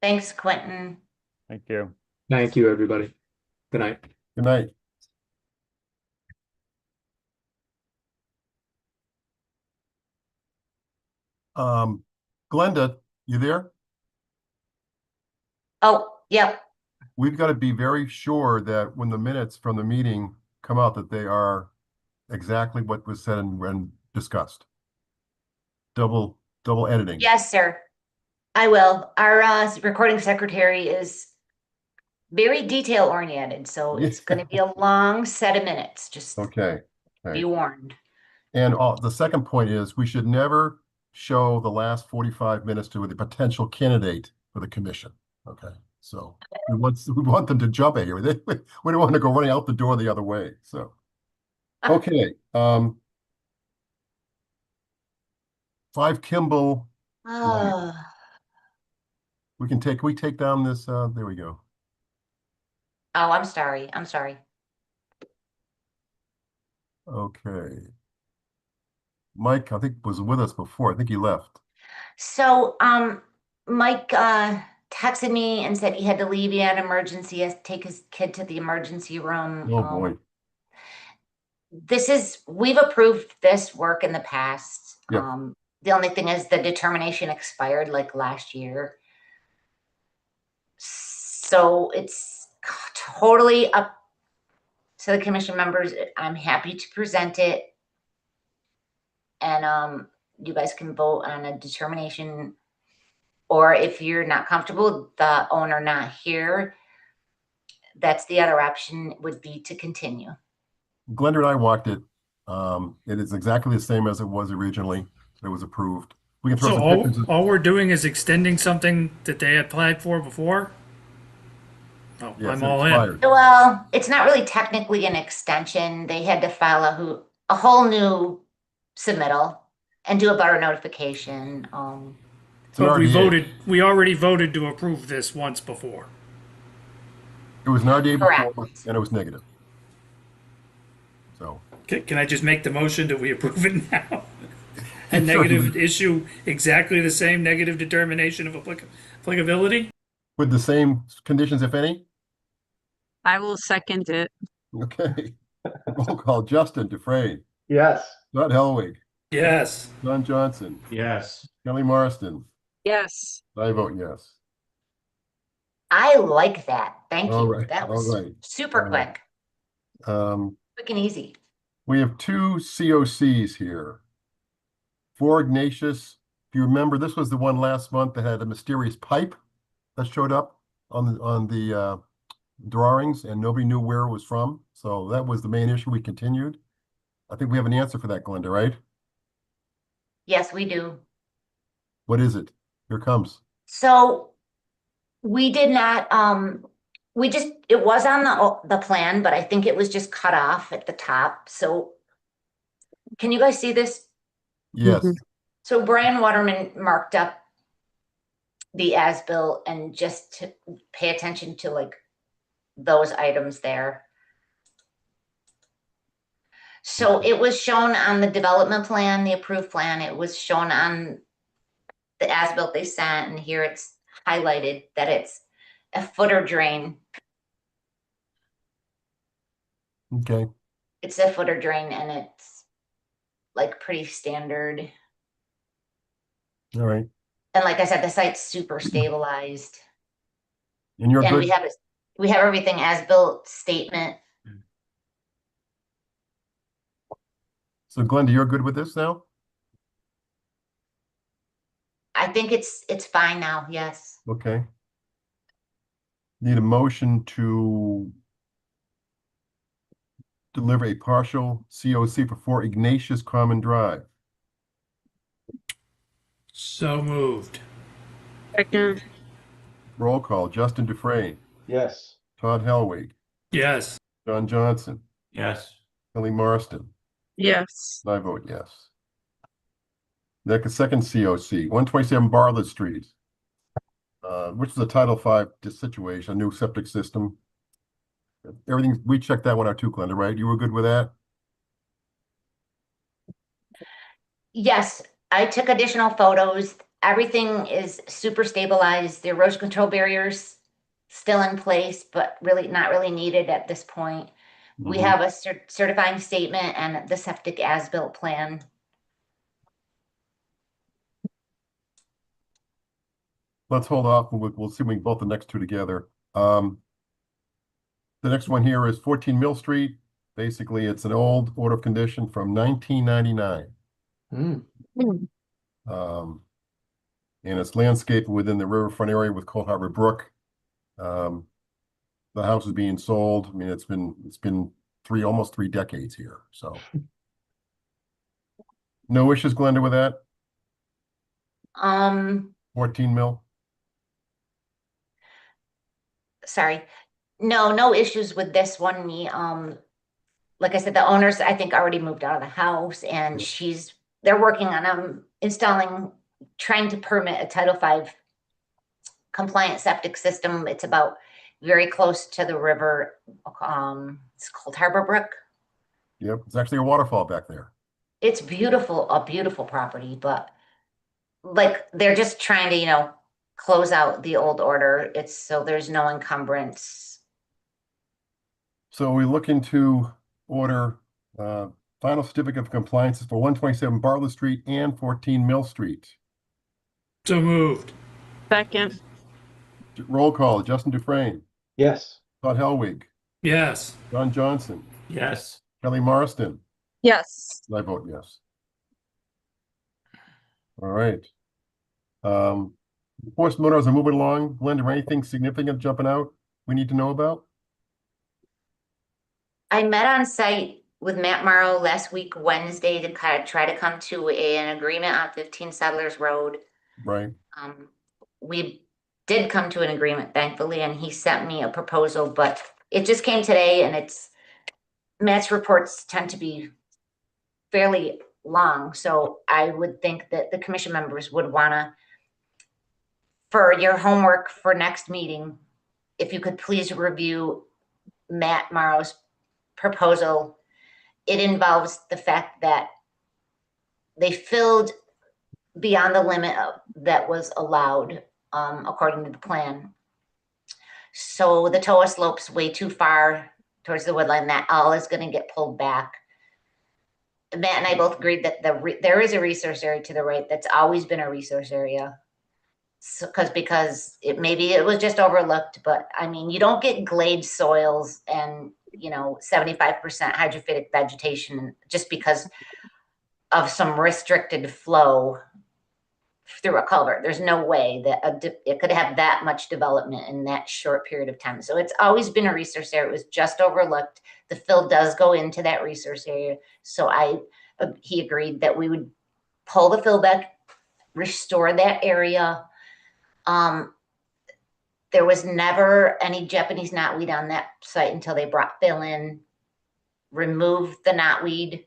Thanks, Quentin. Thank you. Thank you, everybody. Good night. Good night. Glenda, you there? Oh, yep. We've got to be very sure that when the minutes from the meeting come out, that they are exactly what was said and discussed. Double editing. Yes, sir. I will. Our recording secretary is very detail oriented, so it's going to be a long set of minutes. Just Okay. be warned. And the second point is we should never show the last 45 minutes to the potential candidate for the commission. Okay. So we want them to jump at here. We don't want to go running out the door the other way. So okay. 5 Kimball. Oh, Can we take down this? There we go. I'm sorry. I'm sorry. Okay. Mike, I think was with us before. I think he left. So, Mike texted me and said he had to leave. He had an emergency. He has to take his kid to the emergency room. Oh boy. we've approved this work in the past. Yeah. The only thing is the determination expired like last year. So it's totally up to the commission members. I'm happy to present it. And you guys can vote on a determination, or if you're not comfortable, the owner not here, that's the other option, would be to continue. Glenda and I walked it. It is exactly the same as it was originally. It was approved. We can throw So some pictures. all we're doing is extending something that they applied for before? Oh, Yes, I'm it all in. expired. Well, it's not really technically an extension. They had to file a whole new submittal and do a butter notification. It's an But RDA. we already voted to approve this once before. It was an RDA Correct. before, and it was negative. So. Can I just make the motion that we approve it now? A Sure. negative issue, exactly the same negative determination of applicability? With the same conditions, if any? I will second it. Okay. Roll call. Justin Dufresne, Yes. Scott Helwig, Yes. John Johnson, Yes. Kelly Marston. Yes. I vote yes. I like that. Thank All you. right, That was all right. super All right. quick, quick and easy. We have two COCs here. For Ignatius, if you remember, this was the one last month that had a mysterious pipe that showed up on the drawings, and nobody knew where it was from. So that was the main issue. We continued. I think we have an answer for that, Glenda, right? Yes, we do. What is it? Here it comes. So we did not, it was on the plan, but I think it was just cut off at the top. So can you guys see this? Yes. So Brian Waterman marked up the as-built, and just to pay attention to like those items there. So it was shown on the development plan, the approved plan. It was shown on the as-built they sent, and here it's highlighted that it's a footer drain. Okay. It's a footer drain, and it's like pretty standard. All right. And like I said, the site's super stabilized. And you're And good. we have everything as built statement. So Glenda, you're good with this now? I think it's fine now. Yes. Okay. Need a motion to deliver a partial COC for 4 Ignatius Common Drive. So moved. Second. Roll call. Justin Dufresne, Yes. Todd Helwig, Yes. John Johnson, Yes. Kelly Marston. Yes. I vote yes. Next, second COC, 127 Bartlett Street, which is a Title V situation, a new septic system. Everything, we checked that one out too, Glenda, right? You were good with that? Yes. I took additional photos. Everything is super stabilized. The erosion control barriers still in place, but really not really needed at this point. We have a certifying statement and the septic as-built plan. Let's hold off and we'll see if we can both the next two together. The next one here is 14 Mill Street. Basically, it's an old order of condition from 1999. And it's landscaped within the riverfront area with Cold Harbor Brook. The house is being sold. I mean, it's been almost 3 decades here. So no issues, Glenda, with that? 14 Mill. Sorry. No issues with this one. Like I said, the owners, I think, already moved out of the house, and they're working on trying to permit a Title V compliant septic system. It's about very close to the river. It's called Harbor Brook. Yep, it's actually a waterfall back there. It's beautiful, a beautiful property, but like they're just trying to, close out the old order. So there's no encumbrance. So we're looking to order Final certificate of compliance is for 127 Bartlett Street and 14 Mill Street. So moved. Second. Roll call, Justin Dufresne, Yes. Todd Helwig, Yes. John Johnson, Yes. Kelly Marston. Yes. I vote yes. All right. Enforcement orders are moving along. Glenda, anything significant jumping out we need to know about? I met on site with Matt Morrow last week, Wednesday, to kind of try to come to an agreement on 15 Settlers Road. Right. We did come to an agreement, thankfully, and he sent me a proposal, but it just came today, and Matt's reports tend to be fairly long, so I would think that the commission members would wanna, for your homework for next meeting, if you could please review Matt Morrow's proposal. It involves the fact that they filled beyond the limit that was allowed, according to the plan. So the TOA slope's way too far towards the woodline. That all is going to get pulled back. Matt and I both agreed that there is a resource area to the right that's always been a resource area. So, because it was just overlooked, but I mean, you don't get glade soils and 75% hydrophytic vegetation just because of some restricted flow through a culvert. There's no way that it could have that much development in that short period of time. So it's always been a resource area. It was just overlooked. The fill does go into that resource area. So he agreed that we would pull the fill back, restore that area. There was never any Japanese knotweed on that site until they brought fill in, remove the knotweed,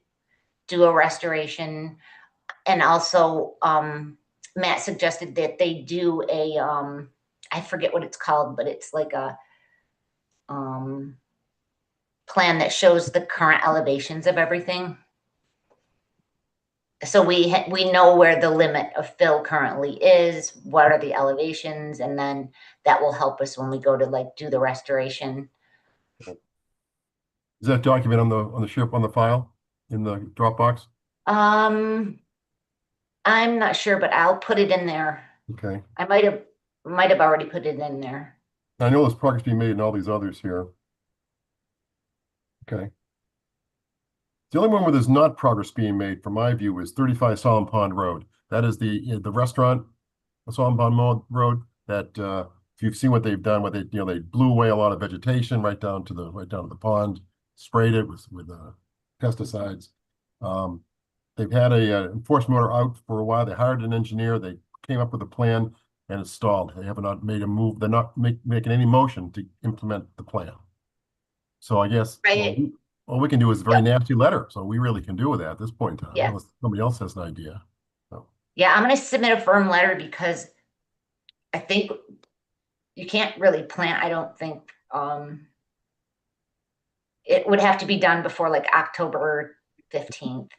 do a restoration. And also, Matt suggested that they do I forget what it's called, but it's like a plan that shows the current elevations of everything. So we know where the limit of fill currently is, what are the elevations, and then that will help us when we go to do the restoration. Is that document on the file in the Dropbox? I'm not sure, but I'll put it in there. Okay. I might have already put it in there. I know there's progress being made in all these others here. Okay. The only one where there's not progress being made, from my view, is 35 Solemn Pond Road. That is the restaurant, Solemn Pond Road. That if you've seen what they've done, they blew away a lot of vegetation right down to the pond, sprayed it with pesticides. They've had a enforcement order out for a while. They hired an engineer. They came up with a plan and it's stalled. They have not made a move. They're not making any motion to implement the plan. So I guess. Right. All we can do is a very nasty letter. So we really can do with that at this point in time. Yeah. Unless somebody else has an idea. So. Yeah, I'm going to submit a firm letter because I think you can't really plant. I don't think it would have to be done before October 15th.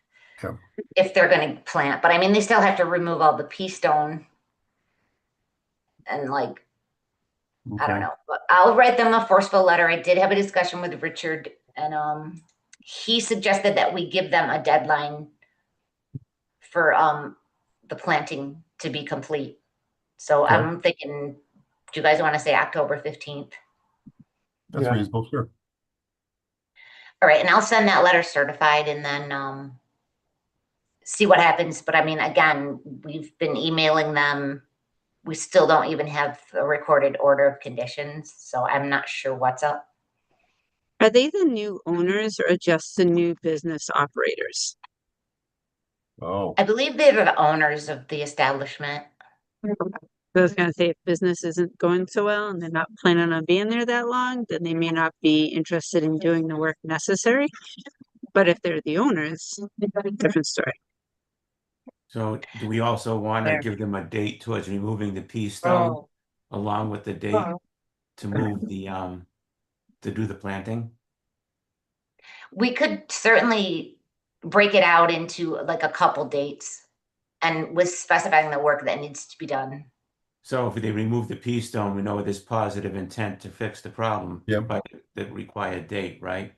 Okay. If they're going to plant. But I mean, they still have to remove all the pea stone and I don't know. But I'll write them a forceful letter. I did have a discussion with Richard, and he suggested that we give them a deadline for the planting to be complete. So okay. I'm thinking, do you guys want to say October 15th? That's reasonable, sure. All right, and I'll send that letter certified and then see what happens. But I mean, again, we've been emailing them. We still don't even have a recorded order of conditions, so I'm not sure what's up. Are they the new owners or just the new business operators? Oh. I believe they're the owners of the establishment. I was going to say, if business isn't going so well and they're not planning on being there that long, then they may not be interested in doing the work necessary. But if they're the owners, different story. So do we also want to give them a date towards removing the pea stone along with the date to move the to do the planting? We could certainly break it out into a couple dates and with specifying the work that needs to be done. So if they remove the pea stone, we know there's positive intent to fix the problem. Yep. But the required date, right?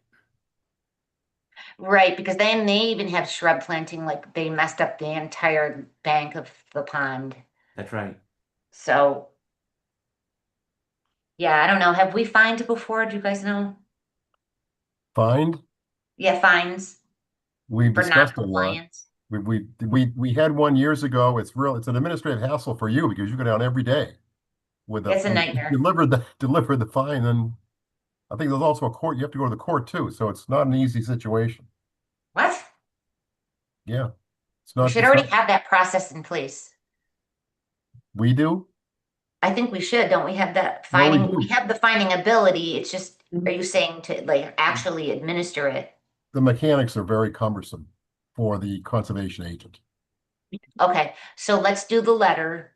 Right, because then they even have shrub planting, like they messed up the entire bank of the pond. That's right. So, yeah, I don't know. Have we fined before? Do you guys know? Find, Yeah, fines we've for discussed a lot. non-compliance. We had one years ago. It's an administrative hassle for you because you go down every day with It's a nightmare. deliver the fine. And I think there's also a court. You have to go to the court too. So it's not an easy situation. What? Yeah. It's We not, should it's already not, have that process in place. we do. I think we should, don't we have that No, we finding? do. We have the finding ability. It's just, are you saying to like actually administer it? The mechanics are very cumbersome for the conservation agent. Okay, so let's do the letter.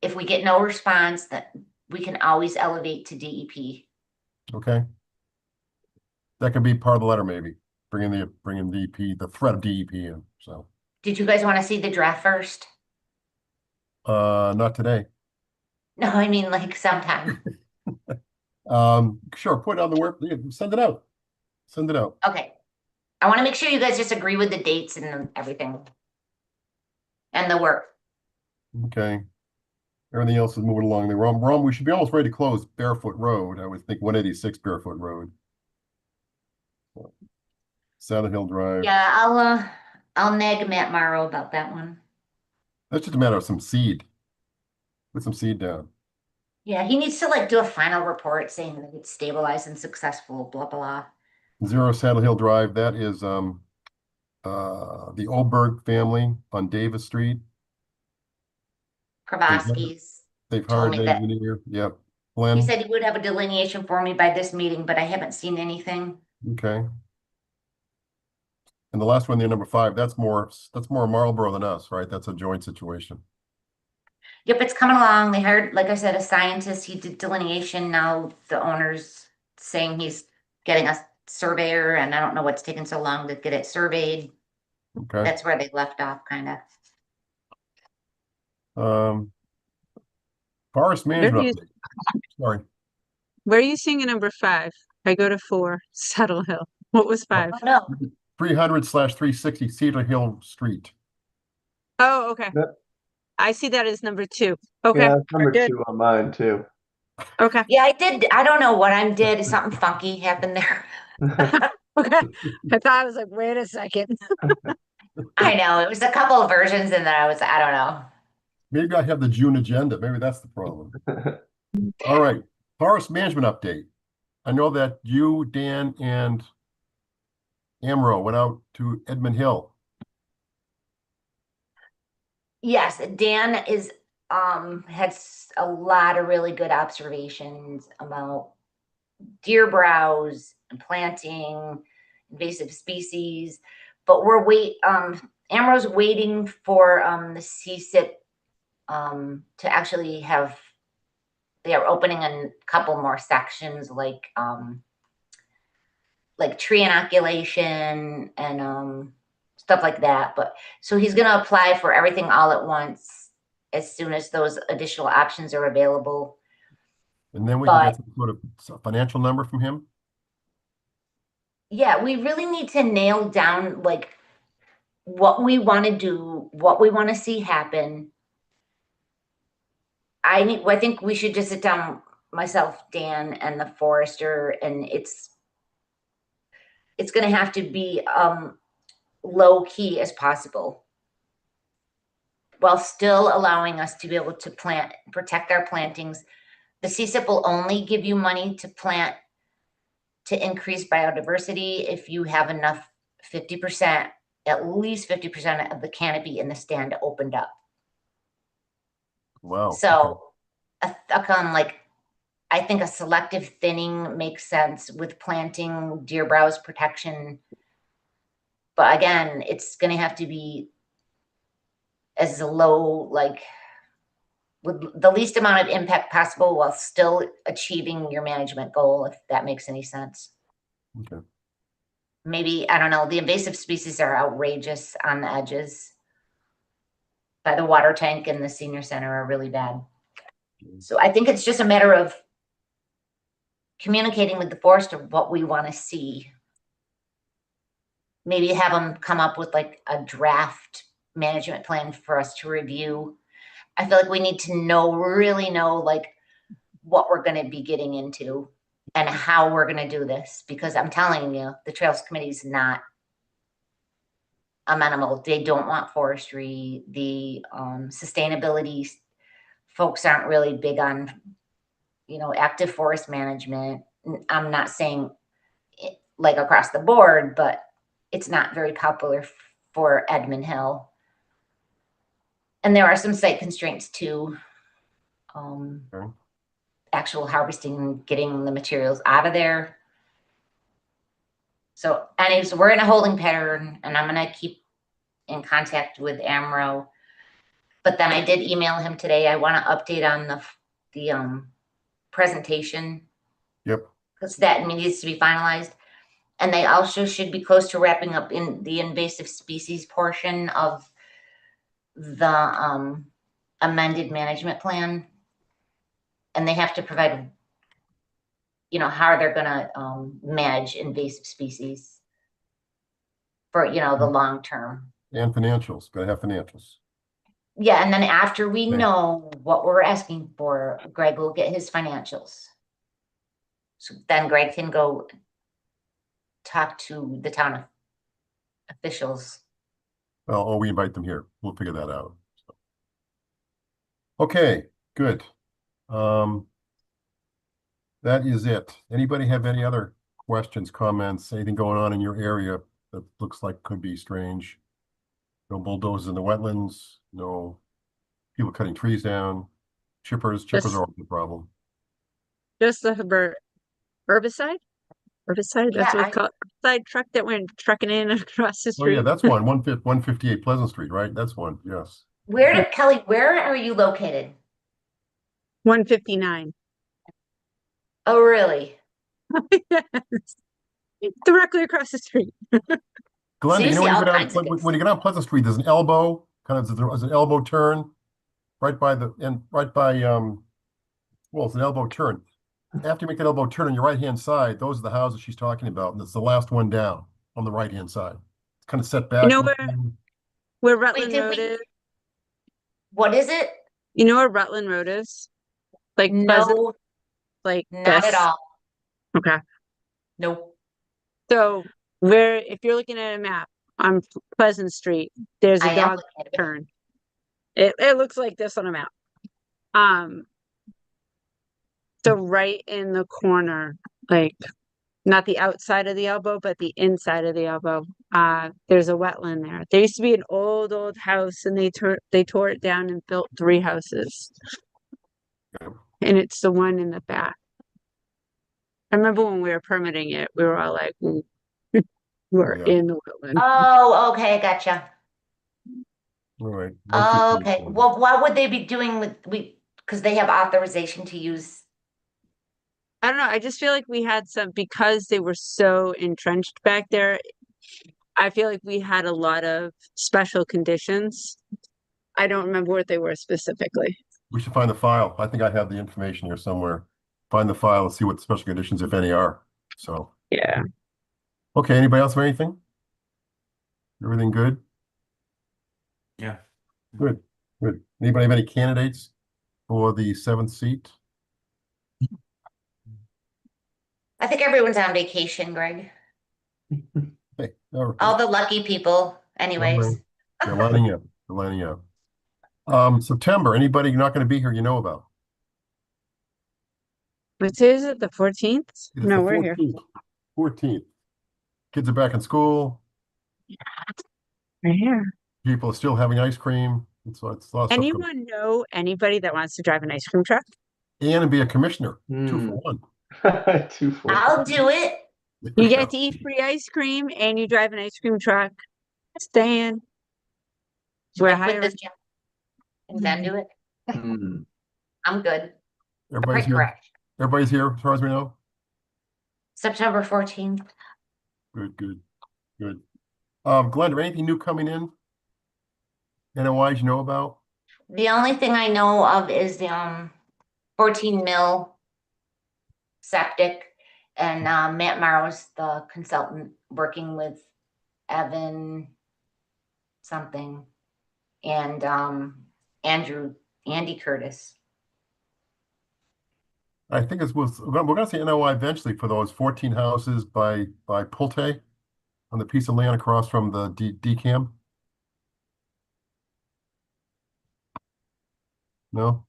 If we get no response, that we can always elevate to DEP. Okay. That could be part of the letter, maybe bringing DEP, the threat of DEP in. So, Did you guys want to see the draft first? not today. No, I mean like sometime. Sure. Put it on the work. Yeah, send it out. Send it out. Okay. I want to make sure you guys just agree with the dates and everything. And the work. Okay. Everything else is moving along. We should be almost ready to close Barefoot Road. I would think 186 Barefoot Road. Saddle Hill Drive. Yeah, I'll nag Matt Morrow about that one. That's just a matter of some seed. Put some seed down. Yeah, he needs to like do a final report saying that it's stabilized and successful, blah, blah. 0 Saddle Hill Drive. That is the Oberg family on Davis Street. Kravaski's. They've told hired me an that. engineer. Yep. He Glenn. said he would have a delineation for me by this meeting, but I haven't seen anything. Okay. And the last one there, number 5, that's more Marlboro than us, right? That's a joint situation. Yep, it's coming along. They hired, like I said, a scientist. He did delineation. Now the owner's saying he's getting a surveyor, and I don't know what's taking so long to get it surveyed. Okay. That's where they left off, kind of. Forest management update. Sorry. Where are you seeing a number 5? I go to 4, Saddle Hill. What was 5? Oh, no. 300/360 Cedar Hill Street. Oh, okay. Yep. I see that as number 2. Okay. Yeah, that's number good. 2 on mine too. Okay. Yeah, I did. I don't know what I did. Something funky happened there. Okay. I thought I was like, wait a second. I know. It was a couple of versions and then I don't know. Maybe I have the June agenda. Maybe that's the problem. All right. Forest management update. I know that you, Dan, and Amro went out to Edmund Hill. Yes, Dan is has a lot of really good observations about deer browse and planting invasive species, but Amro's waiting for the CSIP to actually have, they are opening a couple more sections like tree inoculation and stuff like that. But so he's going to apply for everything all at once as soon as those additional options are available. And then we can get some sort of financial number from him. Yeah, we really need to nail down like what we want to do, what we want to see happen. I think we should just sit down, myself, Dan, and the forester, and it's going to have to be low key as possible, while still allowing us to be able to protect our plantings. The CSIP will only give you money to plant to increase biodiversity if you have enough 50%, at least 50% of the canopy in the stand opened up. Wow. So I think a selective thinning makes sense with planting, deer browse protection. But again, it's going to have to be as low, with the least amount of impact possible while still achieving your management goal, if that makes any sense. Okay. Maybe, I don't know, the invasive species are outrageous on the edges. By the water tank and the senior center are really bad. So I think it's just a matter of communicating with the forester what we want to see. maybe have them come up with like a draft management plan for us to review. I feel like we need to really know like what we're going to be getting into and how we're going to do this, because I'm telling you, the Trails Committee is not amenable. They don't want forestry. The sustainability folks aren't really big on, active forest management. I'm not saying it, like across the board, but it's not very popular for Edmund Hill. And there are some site constraints too. Okay. Actual harvesting, getting the materials out of there. So anyways, we're in a holding pattern, and I'm gonna keep in contact with Amro. But then I did email him today. I want to update on the presentation. Yep. Because that needs to be finalized. And they also should be close to wrapping up in the invasive species portion of the amended management plan. And they have to provide, how they're gonna manage invasive species for, the long term. And financials, gotta have financials. Yeah, and then after we Okay. know what we're asking for, Greg will get his financials. So then Greg can go talk to the town officials. Well, we invite them here. We'll figure that out. So. Okay, good. That is it. Anybody have any other questions, comments, anything going on in your area that looks like could be strange? No bulldozers in the wetlands, no people cutting trees down, chippers are always a problem. Just the herbicide? Herbicide, that's Yeah, what it's called. Herbicide truck that went trucking in across the Oh yeah, street. that's one, 158 Pleasant Street, right? That's one, yes. Kelly, where are you located? 159. Oh, really? Yes. Directly across the street. Glenda, So you see when you all go down, kinds of things. when you get on Pleasant Street, there's an elbow, there's an elbow turn right by well, it's an elbow turn. After you make that elbow turn on your right-hand side, those are the houses she's talking about, and it's the last one down on the right-hand side. It's kind of set back. You know where Rutland did Road we- is? What is it? You know where Rutland Road is? Like Pleasant, No, like not this? at all. Okay. Nope. So if you're looking at a map on Pleasant Street, there's a I am dog looking at it. turn. It looks like this on a map. So right in the corner, like not the outside of the elbow, but the inside of the elbow, there's a wetland there. There used to be an old house, and they tore it down and built 3 houses. And it's the one in the back. I remember when we were permitting it, we were all like, "Ooh, we're in the wetland." Oh, okay, gotcha. All right. Oh, okay. Well, what would they be doing because they have authorization to use? I don't know. I just feel like we had because they were so entrenched back there. I feel like we had a lot of special conditions. I don't remember what they were specifically. We should find the file. I think I have the information here somewhere. Find the file and see what the special conditions, if any, are. So. Yeah. Okay, anybody else have anything? Everything good? Yeah. Good, good. Anybody have any candidates for the 7th seat? I think everyone's on vacation, Greg. Hey, all right. All the lucky people, anyways. They're lining up. They're lining up. September, anybody not going to be here you know about? What is it? The 14th? It is No, the we're here. 14th. Kids are back in school. We're here. People are still having ice cream. It's lots of stuff. Anyone know anybody that wants to drive an ice cream truck? And be a commissioner. 2 for 1. 2 for 1. I'll do it. You get to eat free ice cream and you drive an ice cream truck. Stan. We're I quit hiring. this job and then do it. I'm good. Everybody's here. Correct. Everybody's here, as far as we know. September 14th. Good, good, good. Glenda, anything new coming in? NOIs you know about? The only thing I know of is the 14 mil septic, and Matt Morrow's the consultant working with Evan something, and Andy Curtis. I think we're gonna say NOI eventually for those 14 houses by Pulte on the piece of land across from the DCAM. No?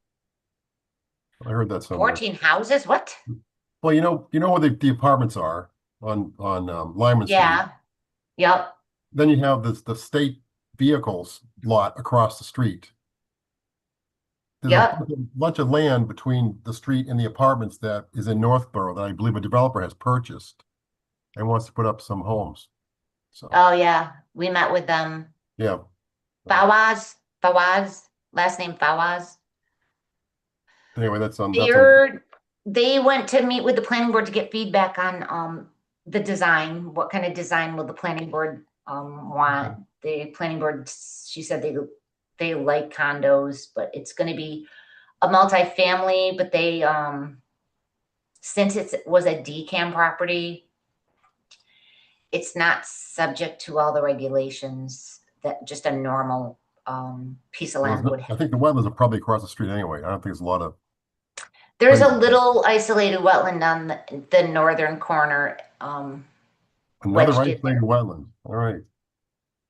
I heard that somewhere. 14 houses? What? Well, you know where the apartments are on Lyman Street. Yeah. Yep. Then you have the state vehicles lot across the street. There's Yep. a bunch of land between the street and the apartments that is in Northborough that I believe a developer has purchased and wants to put up some homes. So Oh yeah, we met with them. yeah, Fawaz, last name Fawaz. anyway, that's They went to meet with the planning board to get feedback on the design. What kind of design will the planning board want? The planning board, she said they like condos, but it's going to be a multifamily, but they since it was a DCAM property, it's not subject to all the regulations that just a normal piece of land would have. I think the wetlands are probably across the street anyway. I don't think there's a lot of. There's a little isolated wetland on the northern corner. Another wedged in isolated wetland. All right.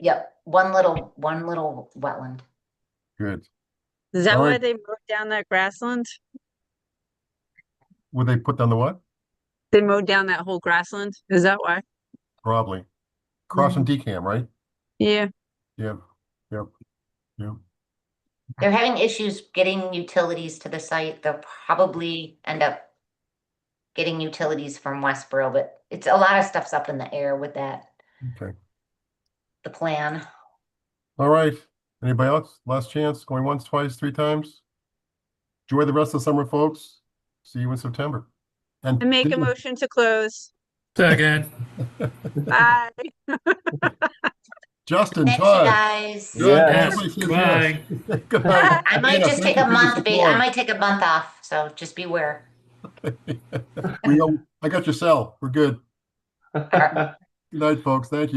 Yep, one little wetland. Good. Is that All why right. they mowed down that grassland? Would they put down the what? They mowed down that whole grassland? Is that why? Probably. Cross from DCAM, right? Yeah. Yeah. Yep. Yeah. They're having issues getting utilities to the site. They'll probably end up getting utilities from Westboro, but it's a lot of stuff's up in the air with that, Okay. the plan. All right. Anybody else? Last chance. Going once, twice, three times. Enjoy the rest of the summer, folks. See you in September. And I make a motion to close. Second. Bye. Justin, Thanks, you Todd. guys. Good. Yes, Everybody says bye. yes. Good night. I might Anna, just thank take a you for your month. I support. might take a month off, so just beware. I got your cell. We're good. Good night, folks. Thank you.